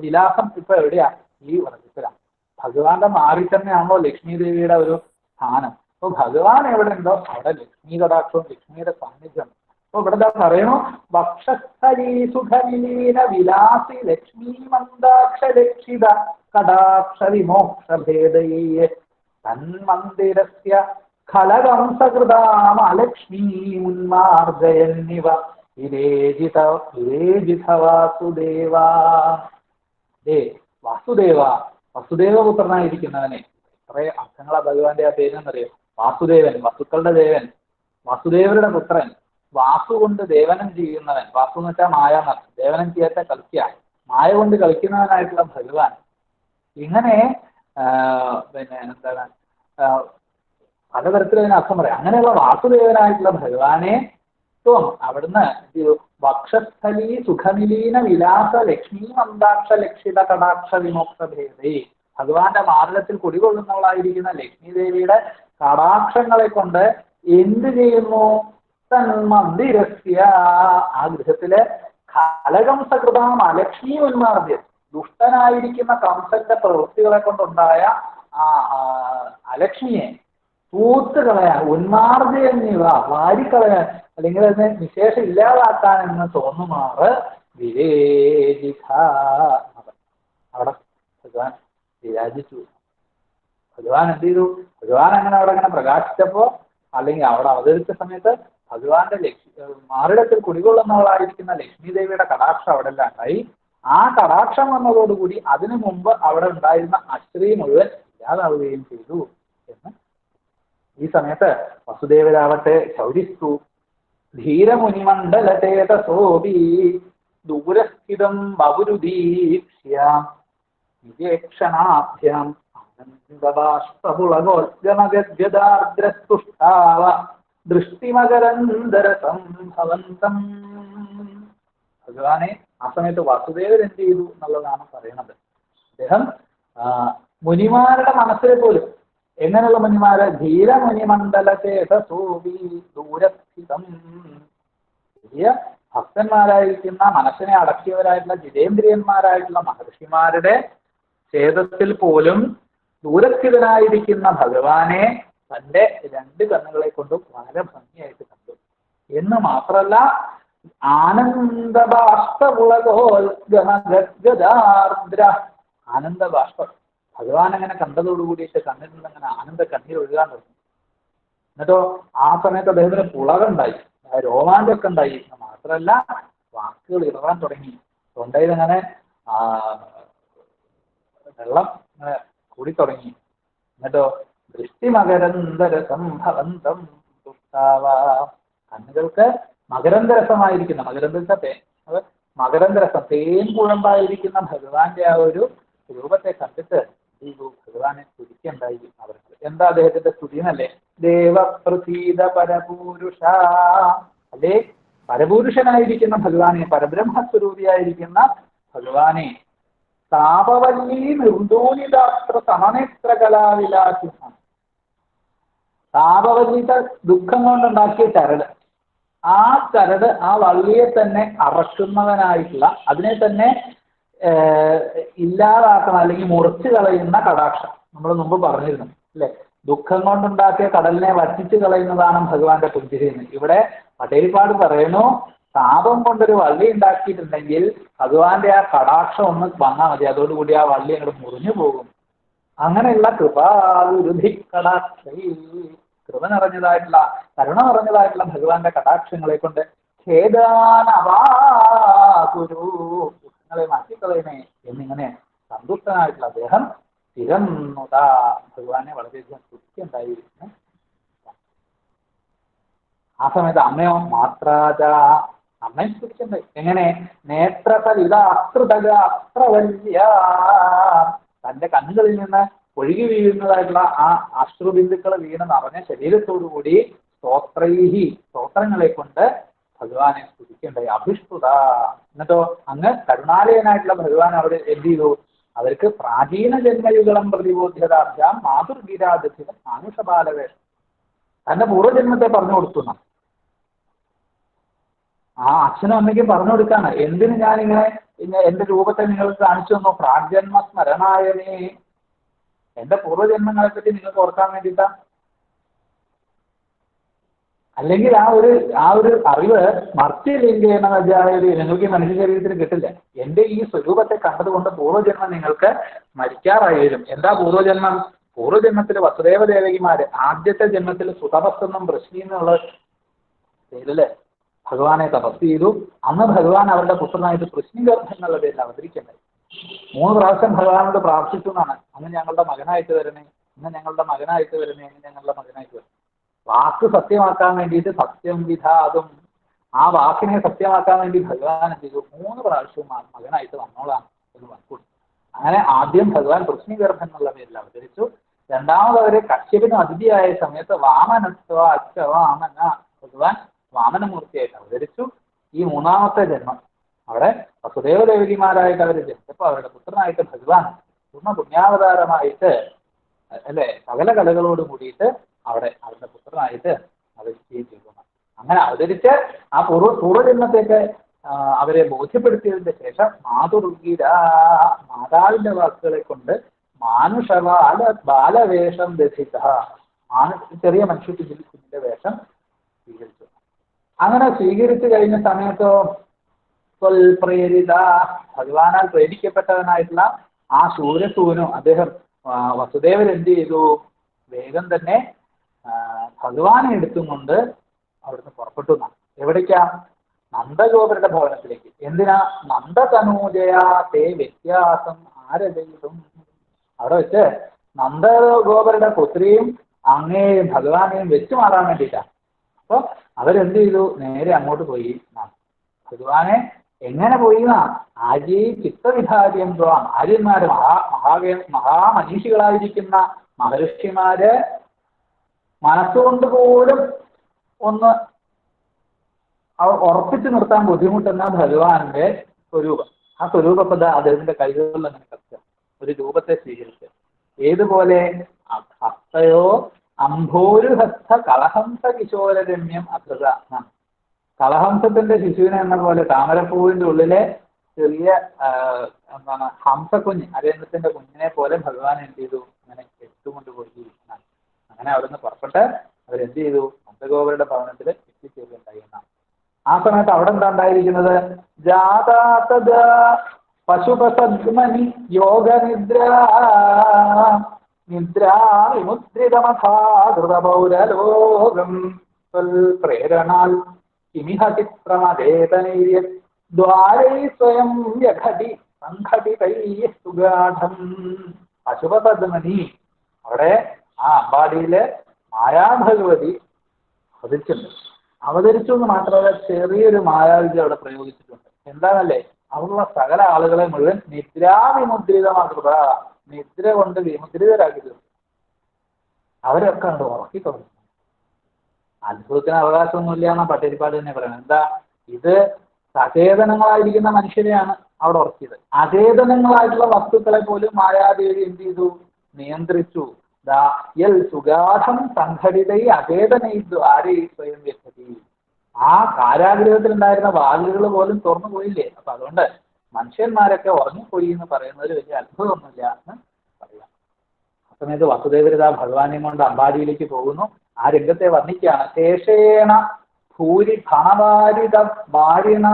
വിലാസം ഇപ്പൊ എവിടെയാ? ഈ വ്രജത്തിലാണ്. ഭഗവാന്റെ മാറി തന്നെയാണല്ലോ ലക്ഷ്മി ദേവിയുടെ ഒരു സ്ഥാനം. അപ്പൊ ഭഗവാൻ എവിടെ ഉണ്ടോ അവിടെ ലക്ഷ്മി കടാക്ഷവും ലക്ഷ്മിയുടെ സാന്നിധ്യം. അപ്പൊ ഇവിടെ പറയണു, വക്ഷസ്ഥലീ സുഖവിലീന വിലാസി ലക്ഷ്മീ മന്ദാക്ഷ ലക്ഷിത കടാക്ഷ വിമോക്ഷഭേദയേ തന്മന്ദിരസ്യ ഖലകം സകൃതാമ ലക്ഷ്മീ മുന്മാർജയന്നിവ വിരേജിത വാസുദേവ. വാസുദേവ, വസുദേവപുത്രനായിരിക്കുന്നവനെ. കുറെ അർത്ഥങ്ങളാ ഭഗവാന്റെ ആ പേരെന്നറിയോ? വാസുദേവൻ, വസുക്കളുടെ ദേവൻ, വസുദേവരുടെ പുത്രൻ, വാസു കൊണ്ട് ദേവനം ചെയ്യുന്നവൻ. വാസു എന്ന് വെച്ചാൽ മായ എന്നർത്ഥം. ദേവനം ചെയ്യാത്ത കളിക്കുക, മായ കൊണ്ട് കളിക്കുന്നവനായിട്ടുള്ള ഭഗവാൻ. ഇങ്ങനെ എന്താണ് പലതരത്തിൽ അതിന് അർത്ഥം പറയാം. അങ്ങനെയുള്ള വാസുദേവനായിട്ടുള്ള ഭഗവാനെ അവിടുന്ന് വക്ഷസ്ഥലീ സുഖനിലീന വിലാസ ലക്ഷ്മി മന്ദാക്ഷ ലക്ഷിത കടാക്ഷ വിമോക്ഷ ഭേദേ. ഭഗവാന്റെ മാർഗത്തിൽ കുടികൊള്ളുന്നവളായിരിക്കുന്ന ലക്ഷ്മി ദേവിയുടെ കടാക്ഷങ്ങളെ കൊണ്ട് എന്ത് ചെയ്യുന്നു? തന്മന്ദിരസ്യ, ആ ഗൃഹത്തിലെ ഖലകം സകൃതാം അലക്ഷ്മി ഉന്മാർദ്യം, ദുഷ്ടനായിരിക്കുന്ന കംസന്റെ പ്രവൃത്തികളെ കൊണ്ടുണ്ടായ ആ അലക്ഷ്മിയെ തൂത്ത് കളയാൻ, ഉന്മാർജയന്നിവ വാരിക്കളയാൻ, അല്ലെങ്കിൽ അതിനെ വിശേഷം ഇല്ലാതാക്കാൻ എന്ന് തോന്നുമാറ് വിരേജിത. അവിടെ ഭഗവാൻ വിരാജിച്ചു. ഭഗവാൻ എന്ത് ചെയ്തു? ഭഗവാൻ അങ്ങനെ അവിടെ അങ്ങനെ പ്രകാശിച്ചപ്പോ, അല്ലെങ്കിൽ അവിടെ അവതരിച്ച സമയത്ത് ഭഗവാന്റെ മാറിടത്തിൽ കുടികൊള്ളുന്നവളായിരിക്കുന്ന ലക്ഷ്മി ദേവിയുടെ കടാക്ഷം അവിടെ എല്ലാം ഉണ്ടായി. ആ കടാക്ഷം വന്നതോടുകൂടി അതിനു മുമ്പ് അവിടെ ഉണ്ടായിരുന്ന അശ്രീ മുഴുവൻ ഇല്ലാതാവുകയും ചെയ്തു എന്ന്. ഈ സമയത്ത് വസുദേവരാവട്ടെ ശൗരിസ്തു ധീരമുനിമണ്ഡലതേതസോപി ദൂരസ്ഥിതം ബഹുരുദീക്ഷ്യാം വിവേക്ഷണാഭ്യാം ആനന്ദബാഷ്പുളഗോദ്ഗമഗദ്ഗദാർദ്രസ്തുഷ്ടാവ ദൃഷ്ടിമകരന്തരസംഭവന്തം. ഭഗവാനെ ആ സമയത്ത് വാസുദേവൻ എന്ത് ചെയ്തു എന്നുള്ളതാണ് പറയുന്നത്. അദ്ദേഹം മുനിമാരുടെ മനസ്സിൽ പോലും, എങ്ങനെയുള്ള മുനിമാര്? ധീരമുനിമണ്ഡലതേതസോപി ദൂരസ്ഥിതം, വലിയ ഭക്തന്മാരായിരിക്കുന്ന മനസ്സിനെ അടക്കിയവരായിട്ടുള്ള ജിതേന്ദ്രിയന്മാരായിട്ടുള്ള മഹർഷിമാരുടെ ഛേദത്തിൽ പോലും ദൂരസ്ഥിതനായിരിക്കുന്ന ഭഗവാനെ തന്റെ രണ്ട് കണ്ണുകളെ കൊണ്ടും വളരെ ഭംഗിയായിട്ട് കണ്ടു എന്ന് മാത്രമല്ല, ആനന്ദബാഷ്പുളഗോദ്ഗമഗദ്ഗദാർദ്ര, ആനന്ദബാഷ്പം ഭഗവാൻ അങ്ങനെ കണ്ടതോടുകൂടിയിട്ട് കണ്ണിൽ നിന്ന് അങ്ങനെ ആനന്ദ കണ്ണീർ ഒഴുകാൻ തുടങ്ങി. എന്നിട്ടോ ആ സമയത്ത് അദ്ദേഹത്തിന് പുളകുണ്ടായി, രോമാഞ്ചൊക്കെ ഉണ്ടായി. മാത്രമല്ല വാക്കുകൾ ഇറങ്ങാൻ തുടങ്ങി. തൊണ്ടയിൽ അങ്ങനെ വെള്ളം കൂടി തുടങ്ങി. എന്നിട്ടോ ദൃഷ്ടിമകരന്തര സംഭവന്തം തുഷ്ടാവ, കണ്ണുകൾക്ക് മകരന്തരസമായിരിക്കുന്ന, മകരന്തരസത്തെ മകരന്തരസം തേൻ കുഴമ്പായിരിക്കുന്ന ഭഗവാന്റെ ആ ഒരു രൂപത്തെ കണ്ടിട്ട് ഈ ഭഗവാനെ സ്തുതിക്കുണ്ടായി അവർക്ക്. എന്താ അദ്ദേഹത്തിന്റെ സ്തുതി എന്നല്ലേ? ദേവപ്രസീത പരപൂരുഷ, അല്ലേ? പരപുരുഷനായിരിക്കുന്ന ഭഗവാനെ, പരബ്രഹ്മസ്വരൂപിയായിരിക്കുന്ന ഭഗവാനെ, താപവല്ലി നിർദൂലിതാസ്ത്ര സമനേത്ര കലാവിലാസിഹം. താപവല്ലിയുടെ ദുഃഖം കൊണ്ടുണ്ടാക്കിയ ചരട്, ആ ചരട് ആ വള്ളിയെ തന്നെ അറക്കുന്നവനായിട്ടുള്ള, അതിനെ തന്നെ ഇല്ലാതാക്കണം അല്ലെങ്കിൽ മുറിച്ചു കളയുന്ന കടാക്ഷം നമ്മൾ മുമ്പ് പറഞ്ഞിരുന്നു അല്ലെ? ദുഃഖം കൊണ്ടുണ്ടാക്കിയ കടലിനെ വറ്റിച്ചു കളയുന്നതാണ് ഭഗവാന്റെ പുഞ്ചിരി എന്ന്. ഇവിടെ പട്ടേൽപ്പാട് പറയുന്നു, താപം കൊണ്ടൊരു വള്ളി ഉണ്ടാക്കിയിട്ടുണ്ടെങ്കിൽ ഭഗവാന്റെ ആ കടാക്ഷം ഒന്ന് വന്നാൽ മതി, അതോടുകൂടി ആ വള്ളി അങ്ങോട്ട് മുറിഞ്ഞു പോകും. അങ്ങനെയുള്ള കൃപാരുധി കടാക്ഷ, കൃപ നിറഞ്ഞതായിട്ടുള്ള കരുണ നിറഞ്ഞതായിട്ടുള്ള ഭഗവാന്റെ കടാക്ഷങ്ങളെ കൊണ്ട് ഖേദാനവാകുരു, ദുഃഖങ്ങളെ മാറ്റിക്കളയണേ എന്നിങ്ങനെ സന്തുഷ്ടനായിട്ടുള്ള അദ്ദേഹം സ്ഥിരന്നുത ഭഗവാനെ വളരെയധികം സ്തുതിക്കുണ്ടായിരുന്നു. ആ സമയത്ത് അമ്മയോ മാത്രാജ, അമ്മയെ സ്തുതിക്കുന്നുണ്ട്. എങ്ങനെ? നേത്രതലിത അസ്തൃതക അസ്ത്രവല്യ, തന്റെ കണ്ണുകളിൽ നിന്ന് ഒഴുകി വീഴുന്നതായിട്ടുള്ള ആ അശ്രുബിന്ദുക്കൾ വീണ് നിറഞ്ഞ ശരീരത്തോടുകൂടി സ്തോത്രൈഹി, സ്തോത്രങ്ങളെ കൊണ്ട് ഭഗവാനെ സ്തുതിക്കുണ്ടായി. അഭിഷ്ടുത, എന്നിട്ടോ അങ്ങ് കരുണാലയനായിട്ടുള്ള ഭഗവാൻ അവിടെ എന്ത് ചെയ്തു? അവർക്ക് പ്രാചീന ജന്മയുഗളം പ്രതിബോധ്യതാഭ്യാം മാതൃഗീരാധിത മാനുഷബാലവേഷം, തന്റെ പൂർവ്വജന്മത്തെ പറഞ്ഞു കൊടുത്തു. ആ അച്ഛനും അമ്മയ്ക്കും പറഞ്ഞു കൊടുക്കാണ്, എന്തിന് ഞാനിങ്ങനെ എന്റെ രൂപത്തെ നിങ്ങൾക്ക് കാണിച്ചു തന്നു? പ്രാഗ്ജന്മ സ്മരണായനേ, എന്റെ പൂർവ്വജന്മങ്ങളെ പറ്റി നിങ്ങൾക്ക് ഓർക്കാൻ വേണ്ടിയിട്ടാ. അല്ലെങ്കിൽ ആ ഒരു അറിവ് മർത്യലിംഗേന വജായത് നിങ്ങൾക്ക് ഈ മനുഷ്യ ശരീരത്തിന് കിട്ടില്ല. എന്റെ ഈ സ്വരൂപത്തെ കണ്ടതുകൊണ്ട് പൂർവ്വജന്മം നിങ്ങൾക്ക് മരിക്കാറായി വരും. എന്താ പൂർവ്വജന്മം? പൂർവ്വജന്മത്തിൽ വസുദേവ ദേവകിമാര് ആദ്യത്തെ ജന്മത്തിൽ സുതപസ്സെന്നും വൃഷ്ണി എന്നുള്ള പേരില് ഭഗവാനെ തപസ് ചെയ്തു. അന്ന് ഭഗവാൻ അവരുടെ പുത്രനായിട്ട് കൃഷ്ണിഗർഭൻ എന്നുള്ള പേരിൽ അവതരിക്കണ്ടായി. 3 പ്രാവശ്യം ഭഗവാനോട് പ്രാർത്ഥിച്ചു എന്നാണ്, അന്ന് ഞങ്ങളുടെ മകനായിട്ട് വരണേ, ഇന്ന് ഞങ്ങളുടെ മകനായിട്ട് വരണേ, ഇന്ന് ഞങ്ങളുടെ മകനായിട്ട് വരണേ. വാക്ക് സത്യമാക്കാൻ വേണ്ടിയിട്ട് സത്യം വിധാതും, ആ വാക്കിനെ സത്യമാക്കാൻ വേണ്ടി ഭഗവാൻ എന്ത് ചെയ്തു? 3 പ്രാവശ്യവും മകനായിട്ട് വന്നോളാം എന്ന് വാക്കു. അങ്ങനെ ആദ്യം ഭഗവാൻ കൃഷ്ണിഗർഭൻ എന്നുള്ള പേരിൽ അവതരിച്ചു. രണ്ടാമത് അവര് കശ്യപിന് അതിഥിയായ സമയത്ത് വാമനത്വ അച്ഛവാമന, ഭഗവാൻ വാമനമൂർത്തിയായിട്ട് അവതരിച്ചു. ഈ 3ാമത്തെ ജന്മം അവിടെ വസുദേവ ദേവകിമാരായിട്ട് അവർ ജനിച്ചപ്പോൾ അവരുടെ പുത്രനായിട്ട് ഭഗവാൻ പൂർണ്ണ പുണ്യാവതാരമായിട്ട് അല്ലെ സകല കലകളോട് കൂടിയിട്ട് അവിടെ അവരുടെ പുത്രനായിട്ട് അവതരിക്കുകയും ചെയ്തു. അങ്ങനെ അവതരിച്ച് ആ പൂർവ്വജന്മത്തേക്ക് അവരെ ബോധ്യപ്പെടുത്തിയതിന്റെ ശേഷം മാതുർഗീര, മാതാവിന്റെ വാക്കുകളെ കൊണ്ട് ബാലവേഷം ദധിത, ചെറിയ കുഞ്ഞിന്റെ വേഷം സ്വീകരിച്ചു. അങ്ങനെ സ്വീകരിച്ചു കഴിഞ്ഞ സമയത്തോ പ്രേരിത, ഭഗവാനാൽ പ്രേരിക്കപ്പെട്ടവനായിട്ടുള്ള ആ സൂര്യസൂനു അദ്ദേഹം വസുദേവൻ എന്ത് ചെയ്തു? വേഗം തന്നെ ഭഗവാനെ എടുത്തും കൊണ്ട് അവിടുന്ന് പുറപ്പെട്ടു. എവിടേക്കാ? നന്ദഗോപരുടെ ഭവനത്തിലേക്ക്. എന്തിനാ? നന്ദതനൂജയാ തേ വ്യത്യാസം ആരജയിലും, അവിടെ വെച്ച് നന്ദഗോപരുടെ പുത്രിയും അങ്ങയെയും ഭഗവാനെയും വെച്ചു മാറാൻ വേണ്ടിയിട്ടാണ്. അപ്പൊ അവരെന്ത് ചെയ്തു? നേരെ അങ്ങോട്ട് പോയി. ഭഗവാനെ എങ്ങനെ പോയി? ആര്യ ചിത്തവിധാര്യം ദ്വാം, ആര്യന്മാര് മഹാമനീഷികളായിരിക്കുന്ന മഹർഷിമാര് മനസ്സുകൊണ്ട് പോലും ഒന്ന് ഉറപ്പിച്ചു നിർത്താൻ ബുദ്ധിമുട്ടുന്ന ഭഗവാന്റെ സ്വരൂപം. ആ സ്വരൂപപ്പത അദ്ദേഹത്തിന്റെ കൈകളിൽ അങ്ങനെ കത്തുക, ഒരു രൂപത്തെ സ്വീകരിച്ച്. ഏതുപോലെ? ഹസ്തയോ അംഭോരുഹസ്ത കളഹംസ കിശോരരമ്യം അധൃത, കളഹംസത്തിന്റെ ശിശുവിനെ എന്ന പോലെ താമരപ്പൂവിന്റെ ഉള്ളിലെ ചെറിയ എന്താണ് ഹംസക്കുഞ്ഞ്, അരേന്ദ്രത്തിന്റെ കുഞ്ഞിനെ പോലെ ഭഗവാൻ എന്ത് ചെയ്തു? അങ്ങനെ എടുത്തുകൊണ്ട് പോയിരിക്കുന്നതാണ്. അങ്ങനെ അവിടുന്ന് പുറപ്പെട്ട് അവരെന്ത് ചെയ്തു? നന്ദഗോപരുടെ ഭവനത്തിൽ എത്തിച്ചേരുകയുണ്ടായിരുന്ന ആ സമയത്ത് അവിടെ എന്താ ഉണ്ടായിരിക്കുന്നത്? ജാതാതദ പശുപസദ്മനി യോഗനിദ്ര നിദ്രാവിമുദ്രിതമഥാകൃതപൗരലോകം പ്രേരണാൽ കിമിഹ ചിത്രമദേതനൈര്യ ദ്വാരൈ സ്വയം യഘടി സംഘടിതൈ സുഗാഠം. പശുപസദ്മനി, അവിടെ ആ അമ്പാടിയില് മായാഭഗവതി അവതരിച്ചു എന്ന് മാത്രമല്ല ചെറിയൊരു മായാവിദ്യ അവിടെ പ്രയോഗിച്ചിട്ടുണ്ട്. എന്താണല്ലേ? അവിടെയുള്ള സകല ആളുകളെ മുഴുവൻ നിദ്രാവിമുദ്രിതമാകൃത, നിദ്ര കൊണ്ട് വിമുദ്രിതരാക്കി തീർന്നു. അവരൊക്കെ ഉണ്ട് ഉറക്കി തുടങ്ങി. അത്ഭുതത്തിന് അവകാശമൊന്നുമില്ല എന്നാ പട്ടേരിപ്പാട് തന്നെ പറയുന്നത്. എന്താ? ഇത് സചേതനങ്ങളായിരിക്കുന്ന മനുഷ്യരെയാണ് അവിടെ ഉറക്കിയത്. അചേതനങ്ങളായിട്ടുള്ള വസ്തുക്കളെ പോലും മായാദേവി എന്ത് ചെയ്തു? നിയന്ത്രിച്ചു. സുഗാഠം സംഘടിതൈ അചേതനൈദ്തു ആരേ സ്വയം വ്യക്തി. ആ കാരാഗ്രഹത്തിൽ ഉണ്ടായിരുന്ന വാതിലുകൾ പോലും തുറന്നു പോയില്ലേ? അപ്പൊ അതുകൊണ്ട് മനുഷ്യന്മാരൊക്കെ ഉറങ്ങിപ്പോയി എന്ന് പറയുന്നതിൽ വലിയ അത്ഭുതമൊന്നുമില്ല എന്ന് പറയാം. ആ സമയത്ത് വസുദേവരിത ഭഗവാനെയും കൊണ്ട് അമ്പാടിയിലേക്ക് പോകുന്നു. ആ രംഗത്തെ വർണ്ണിക്കുകയാണ്. ശേഷേണ ഭൂരി ഫണവാരിത വാരിണ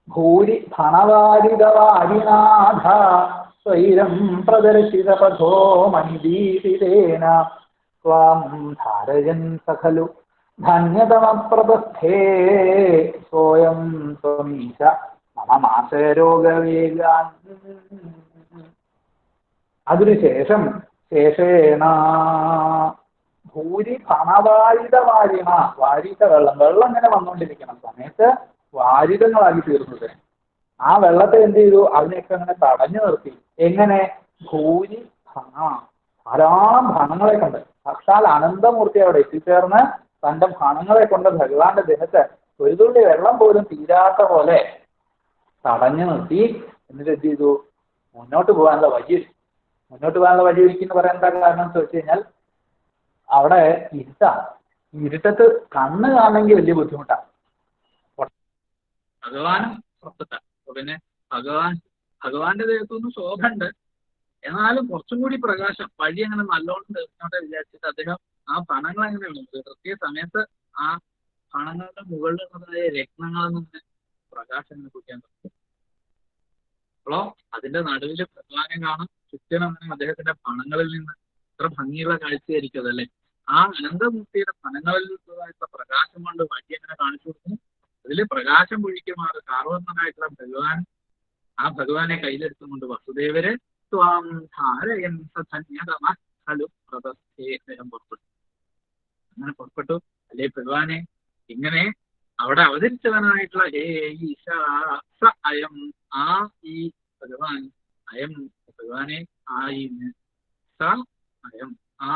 ഭൂരി ഫണവാരിതവാരിനാഥ സ്വൈരം പ്രദർശിതപഥോ മണിദീപിതേന ത്വാം ധാരയൻ സഖലു ധന്യതമപ്രദസ്ഥേ സ്വയം ത്വമീശ മമ മാസരോഗവേഗാൻ. അതിനുശേഷം ശേഷേണ ഭൂരി ഫണവാരിത വാരിണ, വാരിത വെള്ളം ഇങ്ങനെ വന്നുകൊണ്ടിരിക്കുന്ന സമയത്ത് വാരിതങ്ങളാക്കി തീർന്നത്. ആ വെള്ളത്തെ എന്ത് ചെയ്തു? അതിനെയൊക്കെ അങ്ങനെ തടഞ്ഞു നിർത്തി. എങ്ങനെ? ഭൂരി ഫണ, ധാരാളം ഫണങ്ങളെ കൊണ്ട് സാക്ഷാൽ അനന്തമൂർത്തി അവിടെ എത്തിച്ചേർന്ന് തന്റെ ഫണങ്ങളെ കൊണ്ട് ഭഗവാന്റെ ദേഹത്ത് ഒരു തുള്ളി വെള്ളം പോലും തീരാത്ത പോലെ തടഞ്ഞു നിർത്തി. എന്നിട്ട് എന്ത് ചെയ്തു? മുന്നോട്ട് പോകാനുള്ള വഴി ഒരുക്കിന്ന് പറയാൻ എന്താ കാരണം എന്ന് വെച്ച് കഴിഞ്ഞാൽ അവിടെ ഇരുട്ടാണ്. ഇരുട്ടത്ത് കണ്ണ് കാണണമെങ്കിൽ വലിയ ബുദ്ധിമുട്ടാണ്. ഭഗവാനും പുറത്തിട്ടാണ്. പിന്നെ ഭഗവാന്റെ ദേഹത്തൊന്നും ശോഭയുണ്ട്, എന്നാലും കുറച്ചും കൂടി പ്രകാശം വഴി അങ്ങനെ നല്ലോണം തീർച്ചയോട്ടെ വിചാരിച്ചിട്ട് അദ്ദേഹം ആ പണങ്ങൾ എങ്ങനെയാണ് പ്രത്യേക സമയത്ത് ആ പണങ്ങളുടെ മുകളിലുള്ളതായ രത്നങ്ങളിൽ നിന്ന് പ്രകാശം ഇങ്ങനെ കുടിക്കാൻ പറ്റും. അപ്പോഴോ അതിന്റെ നടുവിൽ ഭഗവാനെ കാണും. ചുറ്റിനും അങ്ങനെ അദ്ദേഹത്തിന്റെ പണങ്ങളിൽ നിന്ന് ഇത്ര ഭംഗിയുള്ള കാഴ്ചയായിരിക്കും അതല്ലേ. ആ അനന്തമൂർത്തിയുടെ പണങ്ങളിൽ നിന്നതായിട്ടുള്ള പ്രകാശം കൊണ്ട് വഴി അങ്ങനെ കാണിച്ചു കൊടുക്കും. അതിൽ പ്രകാശം പൊഴിക്കുമാറ് കാർവർണ്ണനായിട്ടുള്ള ഭഗവാൻ, ആ ഭഗവാനെ കയ്യിലെടുത്തുകൊണ്ട് വസുദേവര് ത്വാം ധാരയൻ സധന്യതമ ഖലു പ്രദസ്ഥേ അദ്ദേഹം പുറപ്പെട്ടു. അങ്ങനെ പുറപ്പെട്ടു. അല്ലേ ഭഗവാനെ ഇങ്ങനെ അവിടെ അവതരിച്ചവനായിട്ടുള്ള ഹേ ഈശ സ അയം, ആ ഈ ഭഗവാൻ, അയം ഭഗവാനെ, ആ ഈ സ അയം, ആ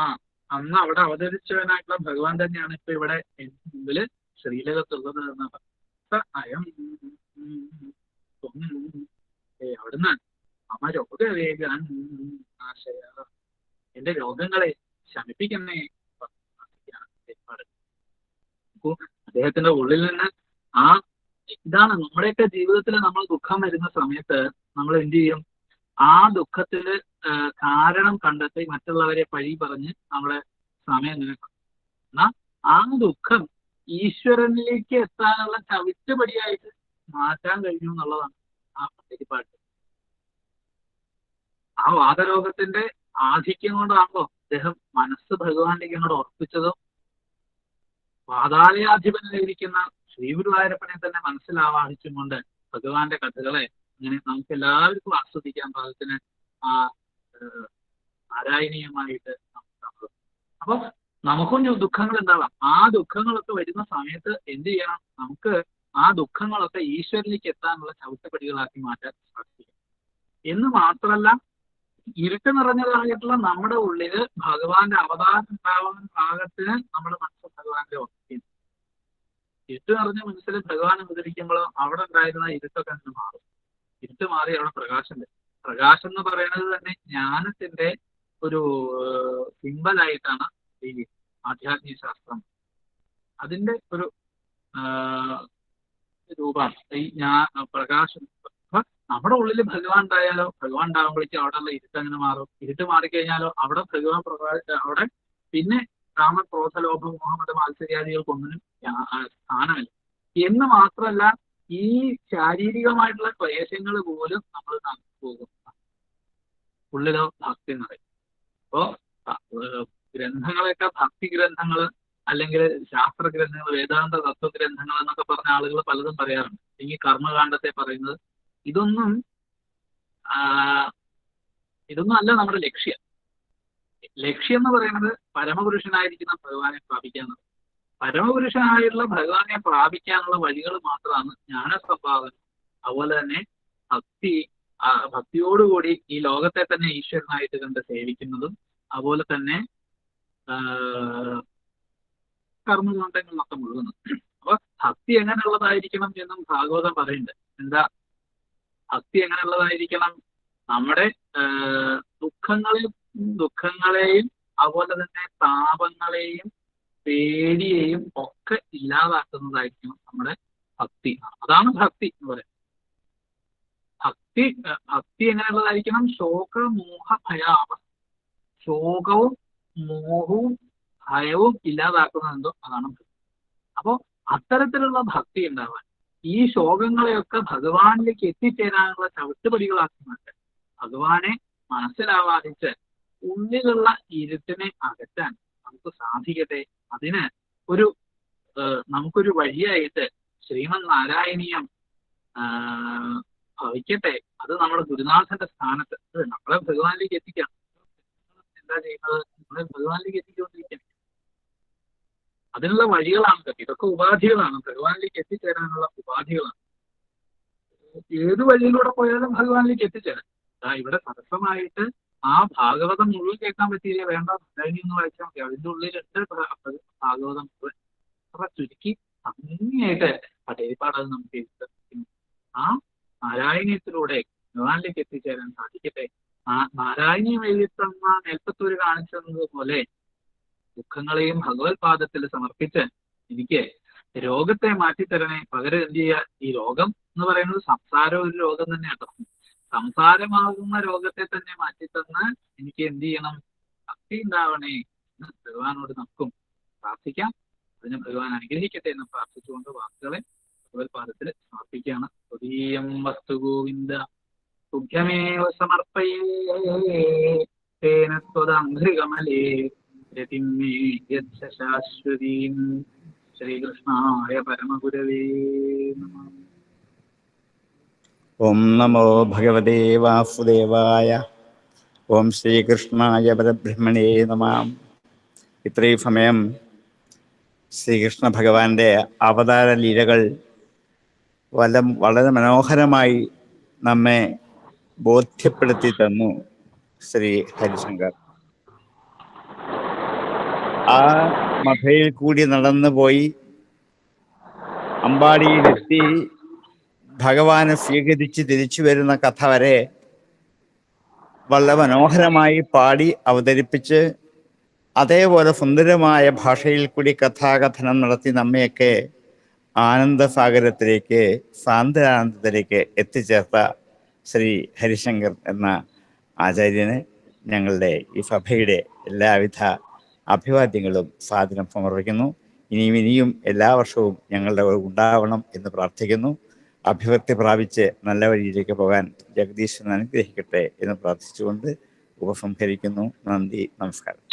അന്ന് അവിടെ അവതരിച്ചവനായിട്ടുള്ള ഭഗവാൻ തന്നെയാണ് ഇപ്പൊ ഇവിടെ മുമ്പില് ശ്രീലകത്തുള്ളത് എന്നാണ്. സ അയം അവിടുന്ന് അമ രോഗവേഗാൻ ആശയ, എന്റെ രോഗങ്ങളെ ശമിപ്പിക്കുന്നേ. അദ്ദേഹത്തിന്റെ ഉള്ളിൽ നിന്ന് ആ ഇതാണ് നമ്മുടെയൊക്കെ ജീവിതത്തിൽ നമ്മൾ ദുഃഖം വരുന്ന സമയത്ത് നമ്മൾ എന്ത് ചെയ്യും? ആ ദുഃഖത്തില് കാരണം കണ്ടെത്തി മറ്റുള്ളവരെ പഴി പറഞ്ഞ് നമ്മളെ സമയം നിലനിർത്തും. എന്നാൽ ആ ദുഃഖം ഈശ്വരനിലേക്ക് എത്താനുള്ള ചവിറ്റുപടിയായിട്ട് മാറ്റാൻ കഴിഞ്ഞു എന്നുള്ളതാണ് ആ പരിപാടി. ആ വാതരോഗത്തിന്റെ ആധിക്യം കൊണ്ടാണല്ലോ അദ്ദേഹം മനസ്സ് ഭഗവാനിലേക്ക് അങ്ങോട്ട് ഉറപ്പിച്ചതും വാതാലയാധിപനായിരിക്കുന്ന ശ്രീഗുരുവായൂരപ്പനെ തന്നെ മനസ്സിലാവാഹിച്ചും കൊണ്ട് ഭഗവാന്റെ കഥകളെ അങ്ങനെ നമുക്ക് എല്ലാവർക്കും ആസ്വദിക്കാൻ പാകത്തിന് ആ നാരായണീയമായിട്ട് നമുക്ക്. അപ്പൊ നമുക്കും ദുഃഖങ്ങൾ ഉണ്ടാവാം. ആ ദുഃഖങ്ങളൊക്കെ വരുന്ന സമയത്ത് എന്ത് ചെയ്യണം? നമുക്ക് ആ ദുഃഖങ്ങളൊക്കെ ഈശ്വരനിലേക്ക് എത്താനുള്ള ചവിട്ടുപടികളാക്കി മാറ്റാൻ സാധിക്കും. എന്ന് മാത്രമല്ല, ഇരുട്ട് നിറഞ്ഞതായിട്ടുള്ള നമ്മുടെ ഉള്ളില് ഭഗവാന്റെ അവതാരം ഉണ്ടാവാൻ പാകത്തിന് നമ്മുടെ മനസ്സ് ഭഗവാന്റെ ഉറപ്പിക്കും. ഇരുട്ട് നിറഞ്ഞ മനസ്സിൽ ഭഗവാൻ അവതരിക്കുമ്പോൾ അവിടെ ഉണ്ടായിരുന്ന ഇരുട്ടൊക്കെ അങ്ങനെ മാറും. ഇരുട്ട് മാറി അവിടെ പ്രകാശം വരും. പ്രകാശം എന്ന് പറയുന്നത് തന്നെ ജ്ഞാനത്തിന്റെ ഒരു സിംബലായിട്ടാണ് ഈ ആധ്യാത്മിക ശാസ്ത്രം. അതിന്റെ ഒരു രൂപമാണ് ഈ പ്രകാശം. അപ്പൊ നമ്മുടെ ഉള്ളിൽ ഭഗവാൻ ഉണ്ടായാലോ, ഭഗവാൻ ഉണ്ടാകുമ്പോഴേക്കും അവിടെയുള്ള ഇരുട്ട് അങ്ങനെ മാറും. ഇരുട്ട് മാറിക്കഴിഞ്ഞാലോ അവിടെ ഭഗവാൻ അവിടെ പിന്നെ കാമ ക്രോധ ലോഭ മോഹമത മാത്സര്യാദികൾക്കൊന്നിനും സ്ഥാനമില്ല. എന്ന് മാത്രമല്ല, ഈ ശാരീരികമായിട്ടുള്ള ക്ലേശങ്ങൾ പോലും നമ്മൾ നടന്നു പോകും. ഉള്ളിലോ ഭക്തി നിറയും. അപ്പോ ഗ്രന്ഥങ്ങളൊക്കെ ഭക്തി ഗ്രന്ഥങ്ങൾ അല്ലെങ്കിൽ ശാസ്ത്ര ഗ്രന്ഥങ്ങൾ, വേദാന്ത തത്വഗ്രന്ഥങ്ങൾ എന്നൊക്കെ പറഞ്ഞ ആളുകൾ പലതും പറയാറുണ്ട്. ഈ കർമ്മകാണ്ഡത്തെ പറയുന്നത് ഇതൊന്നും അല്ല നമ്മുടെ ലക്ഷ്യം. ലക്ഷ്യം എന്ന് പറയുന്നത് പരമപുരുഷനായിരിക്കുന്ന ഭഗവാനെ പ്രാപിക്കാന്നുള്ളത്. പരമപുരുഷനായിട്ടുള്ള ഭഗവാനെ പ്രാപിക്കാനുള്ള വഴികൾ മാത്രമാണ് ജ്ഞാനസമ്പാദനം. അതുപോലെ തന്നെ ഭക്തിയോടുകൂടി ഈ ലോകത്തെ തന്നെ ഈശ്വരനായിട്ട് കണ്ട് സേവിക്കുന്നതും, അതുപോലെ തന്നെ കർമ്മകാണ്ഡങ്ങളിലൊക്കെ മുഴുകുന്നത്. അപ്പൊ ഭക്തി എങ്ങനെയുള്ളതായിരിക്കണം എന്നും ഭാഗവതം പറയുന്നുണ്ട്. എന്താ ഭക്തി എങ്ങനെയുള്ളതായിരിക്കണം? നമ്മുടെ ദുഃഖങ്ങളെയും അതുപോലെ തന്നെ താപങ്ങളെയും പേടിയെയും ഒക്കെ ഇല്ലാതാക്കുന്നതായിരിക്കണം നമ്മുടെ ഭക്തി. അതാണ് ഭക്തി എന്ന് പറയുന്നത്. ഭക്തി എങ്ങനെയുള്ളതായിരിക്കണം? ശോകമോഹ ഭയാവ, ശോകവും മോഹവും ഭയവും ഇല്ലാതാക്കുന്നതെന്തോ അതാണ് ഭക്തി. അപ്പോ അത്തരത്തിലുള്ള ഭക്തി ഉണ്ടാവാൻ ഈ ശോകങ്ങളെയൊക്കെ ഭഗവാനിലേക്ക് എത്തിച്ചേരാനുള്ള ചവിട്ടുപടികളാക്കി മാറ്റാൻ, ഭഗവാനെ മനസ്സിലാവാതിച്ച് ഉള്ളിലുള്ള ഇരുട്ടിനെ അകറ്റാൻ നമുക്ക് സാധിക്കട്ടെ. അതിന് ഒരു നമുക്കൊരു വഴിയായിട്ട് ശ്രീമൻ നാരായണീയം ഭവിക്കട്ടെ. അത് നമ്മുടെ ഗുരുനാഥന്റെ സ്ഥാനത്ത് നമ്മളെ ഭഗവാനിലേക്ക് എത്തിക്കണം. എന്താ ചെയ്യുന്നത്? നമ്മളെ ഭഗവാനിലേക്ക് എത്തിച്ചുകൊണ്ടിരിക്കണം. അതിനുള്ള വഴികളാണ് ഇതൊക്കെ. ഇതൊക്കെ ഉപാധികളാണ്, ഭഗവാനിലേക്ക് എത്തിച്ചേരാനുള്ള ഉപാധികളാണ്. ഏത് വഴിയിലൂടെ പോയാലും ഭഗവാനിലേക്ക് എത്തിച്ചേരാം. ഇവിടെ തടസ്സമായിട്ട് ആ ഭാഗവതം മുഴുവൻ കേൾക്കാൻ പറ്റിയില്ല, വേണ്ട നാരായണി എന്ന് വായിച്ചാൽ മതി. അതിൻ്റെ ഉള്ളിലുണ്ട് ഭാഗവതം മുഴുവൻ. അപ്പൊ ചുരുക്കി ഭംഗിയായിട്ട് പട്ടേരിപ്പാടത് നമുക്ക് എഴുതി ആ നാരായണീയത്തിലൂടെ ഭഗവാനിലേക്ക് എത്തിച്ചേരാൻ സാധിക്കട്ടെ. നാരായണീയം എഴുതിത്തന്ന മേൽപ്പത്തൂര് കാണിച്ചത് പോലെ ദുഃഖങ്ങളെയും ഭഗവത് പാദത്തിൽ സമർപ്പിച്ച് എനിക്ക് രോഗത്തെ മാറ്റിത്തരണേ. പകരം എന്ത് ചെയ്യുക? ഈ രോഗം എന്ന് പറയുന്നത് സംസാരം ഒരു രോഗം തന്നെ കേട്ടോ. സംസാരമാകുന്ന രോഗത്തെ തന്നെ മാറ്റിത്തന്ന് എനിക്ക് എന്ത് ചെയ്യണം? ഭക്തി ഉണ്ടാവണേ എന്ന് ഭഗവാനോട് നമുക്കും പ്രാർത്ഥിക്കാം. അതിന് ഭഗവാൻ അനുഗ്രഹിക്കട്ടെ എന്ന് പ്രാർത്ഥിച്ചുകൊണ്ട് വാക്കുകളെ ഭഗവത് പാദത്തിൽ സമർപ്പിക്കുകയാണ്. സ്വദീയം വസ്തു ഗോവിന്ദ തുഭ്യമേവ സമർപ്പയേ തേന ത്വദംഘ്രികമലേ രതിമേ യച്ഛാശ്വതീം. ശ്രീകൃഷ്ണായ പരമഗുരവേ നമഃ. ഓം നമോ ഭഗവതേ വാസുദേവായ. ഓം ശ്രീകൃഷ്ണായ പരബ്രഹ്മണേ നമഃ. ഇത്രയും സമയം ശ്രീകൃഷ്ണ ഭഗവാന്റെ അവതാര ലീലകൾ വളരെ മനോഹരമായി നമ്മെ ബോധ്യപ്പെടുത്തി തന്നു ശ്രീ ഹരിശങ്കർ. ആ മധയിൽ കൂടി നടന്നു പോയി അമ്പാടിയിലെത്തി ഭഗവാനെ സ്വീകരിച്ച് തിരിച്ചു വരുന്ന കഥ വരെ വളരെ മനോഹരമായി പാടി അവതരിപ്പിച്ച് അതേപോലെ സുന്ദരമായ ഭാഷയിൽ കൂടി കഥാകഥനം നടത്തി നമ്മയൊക്കെ ആനന്ദസാഗരത്തിലേക്ക്, സാന്ദ്രാനന്ദത്തിലേക്ക് എത്തിച്ചേർത്ത ശ്രീ ഹരിശങ്കർ എന്ന ആചാര്യന് ഞങ്ങളുടെ ഈ സഭയുടെ എല്ലാവിധ അഭിവാദ്യങ്ങളും സാദരം സമർപ്പിക്കുന്നു. ഇനിയും എല്ലാ വർഷവും ഞങ്ങളുടെ ഉണ്ടാവണം എന്ന് പ്രാർത്ഥിക്കുന്നു. അഭിവൃദ്ധി പ്രാപിച്ച് നല്ല വഴിയിലേക്ക് പോകാൻ ജഗദീശ്വരൻ അനുഗ്രഹിക്കട്ടെ എന്ന് പ്രാർത്ഥിച്ചുകൊണ്ട് ഉപസംഹരിക്കുന്നു. നന്ദി, നമസ്കാരം.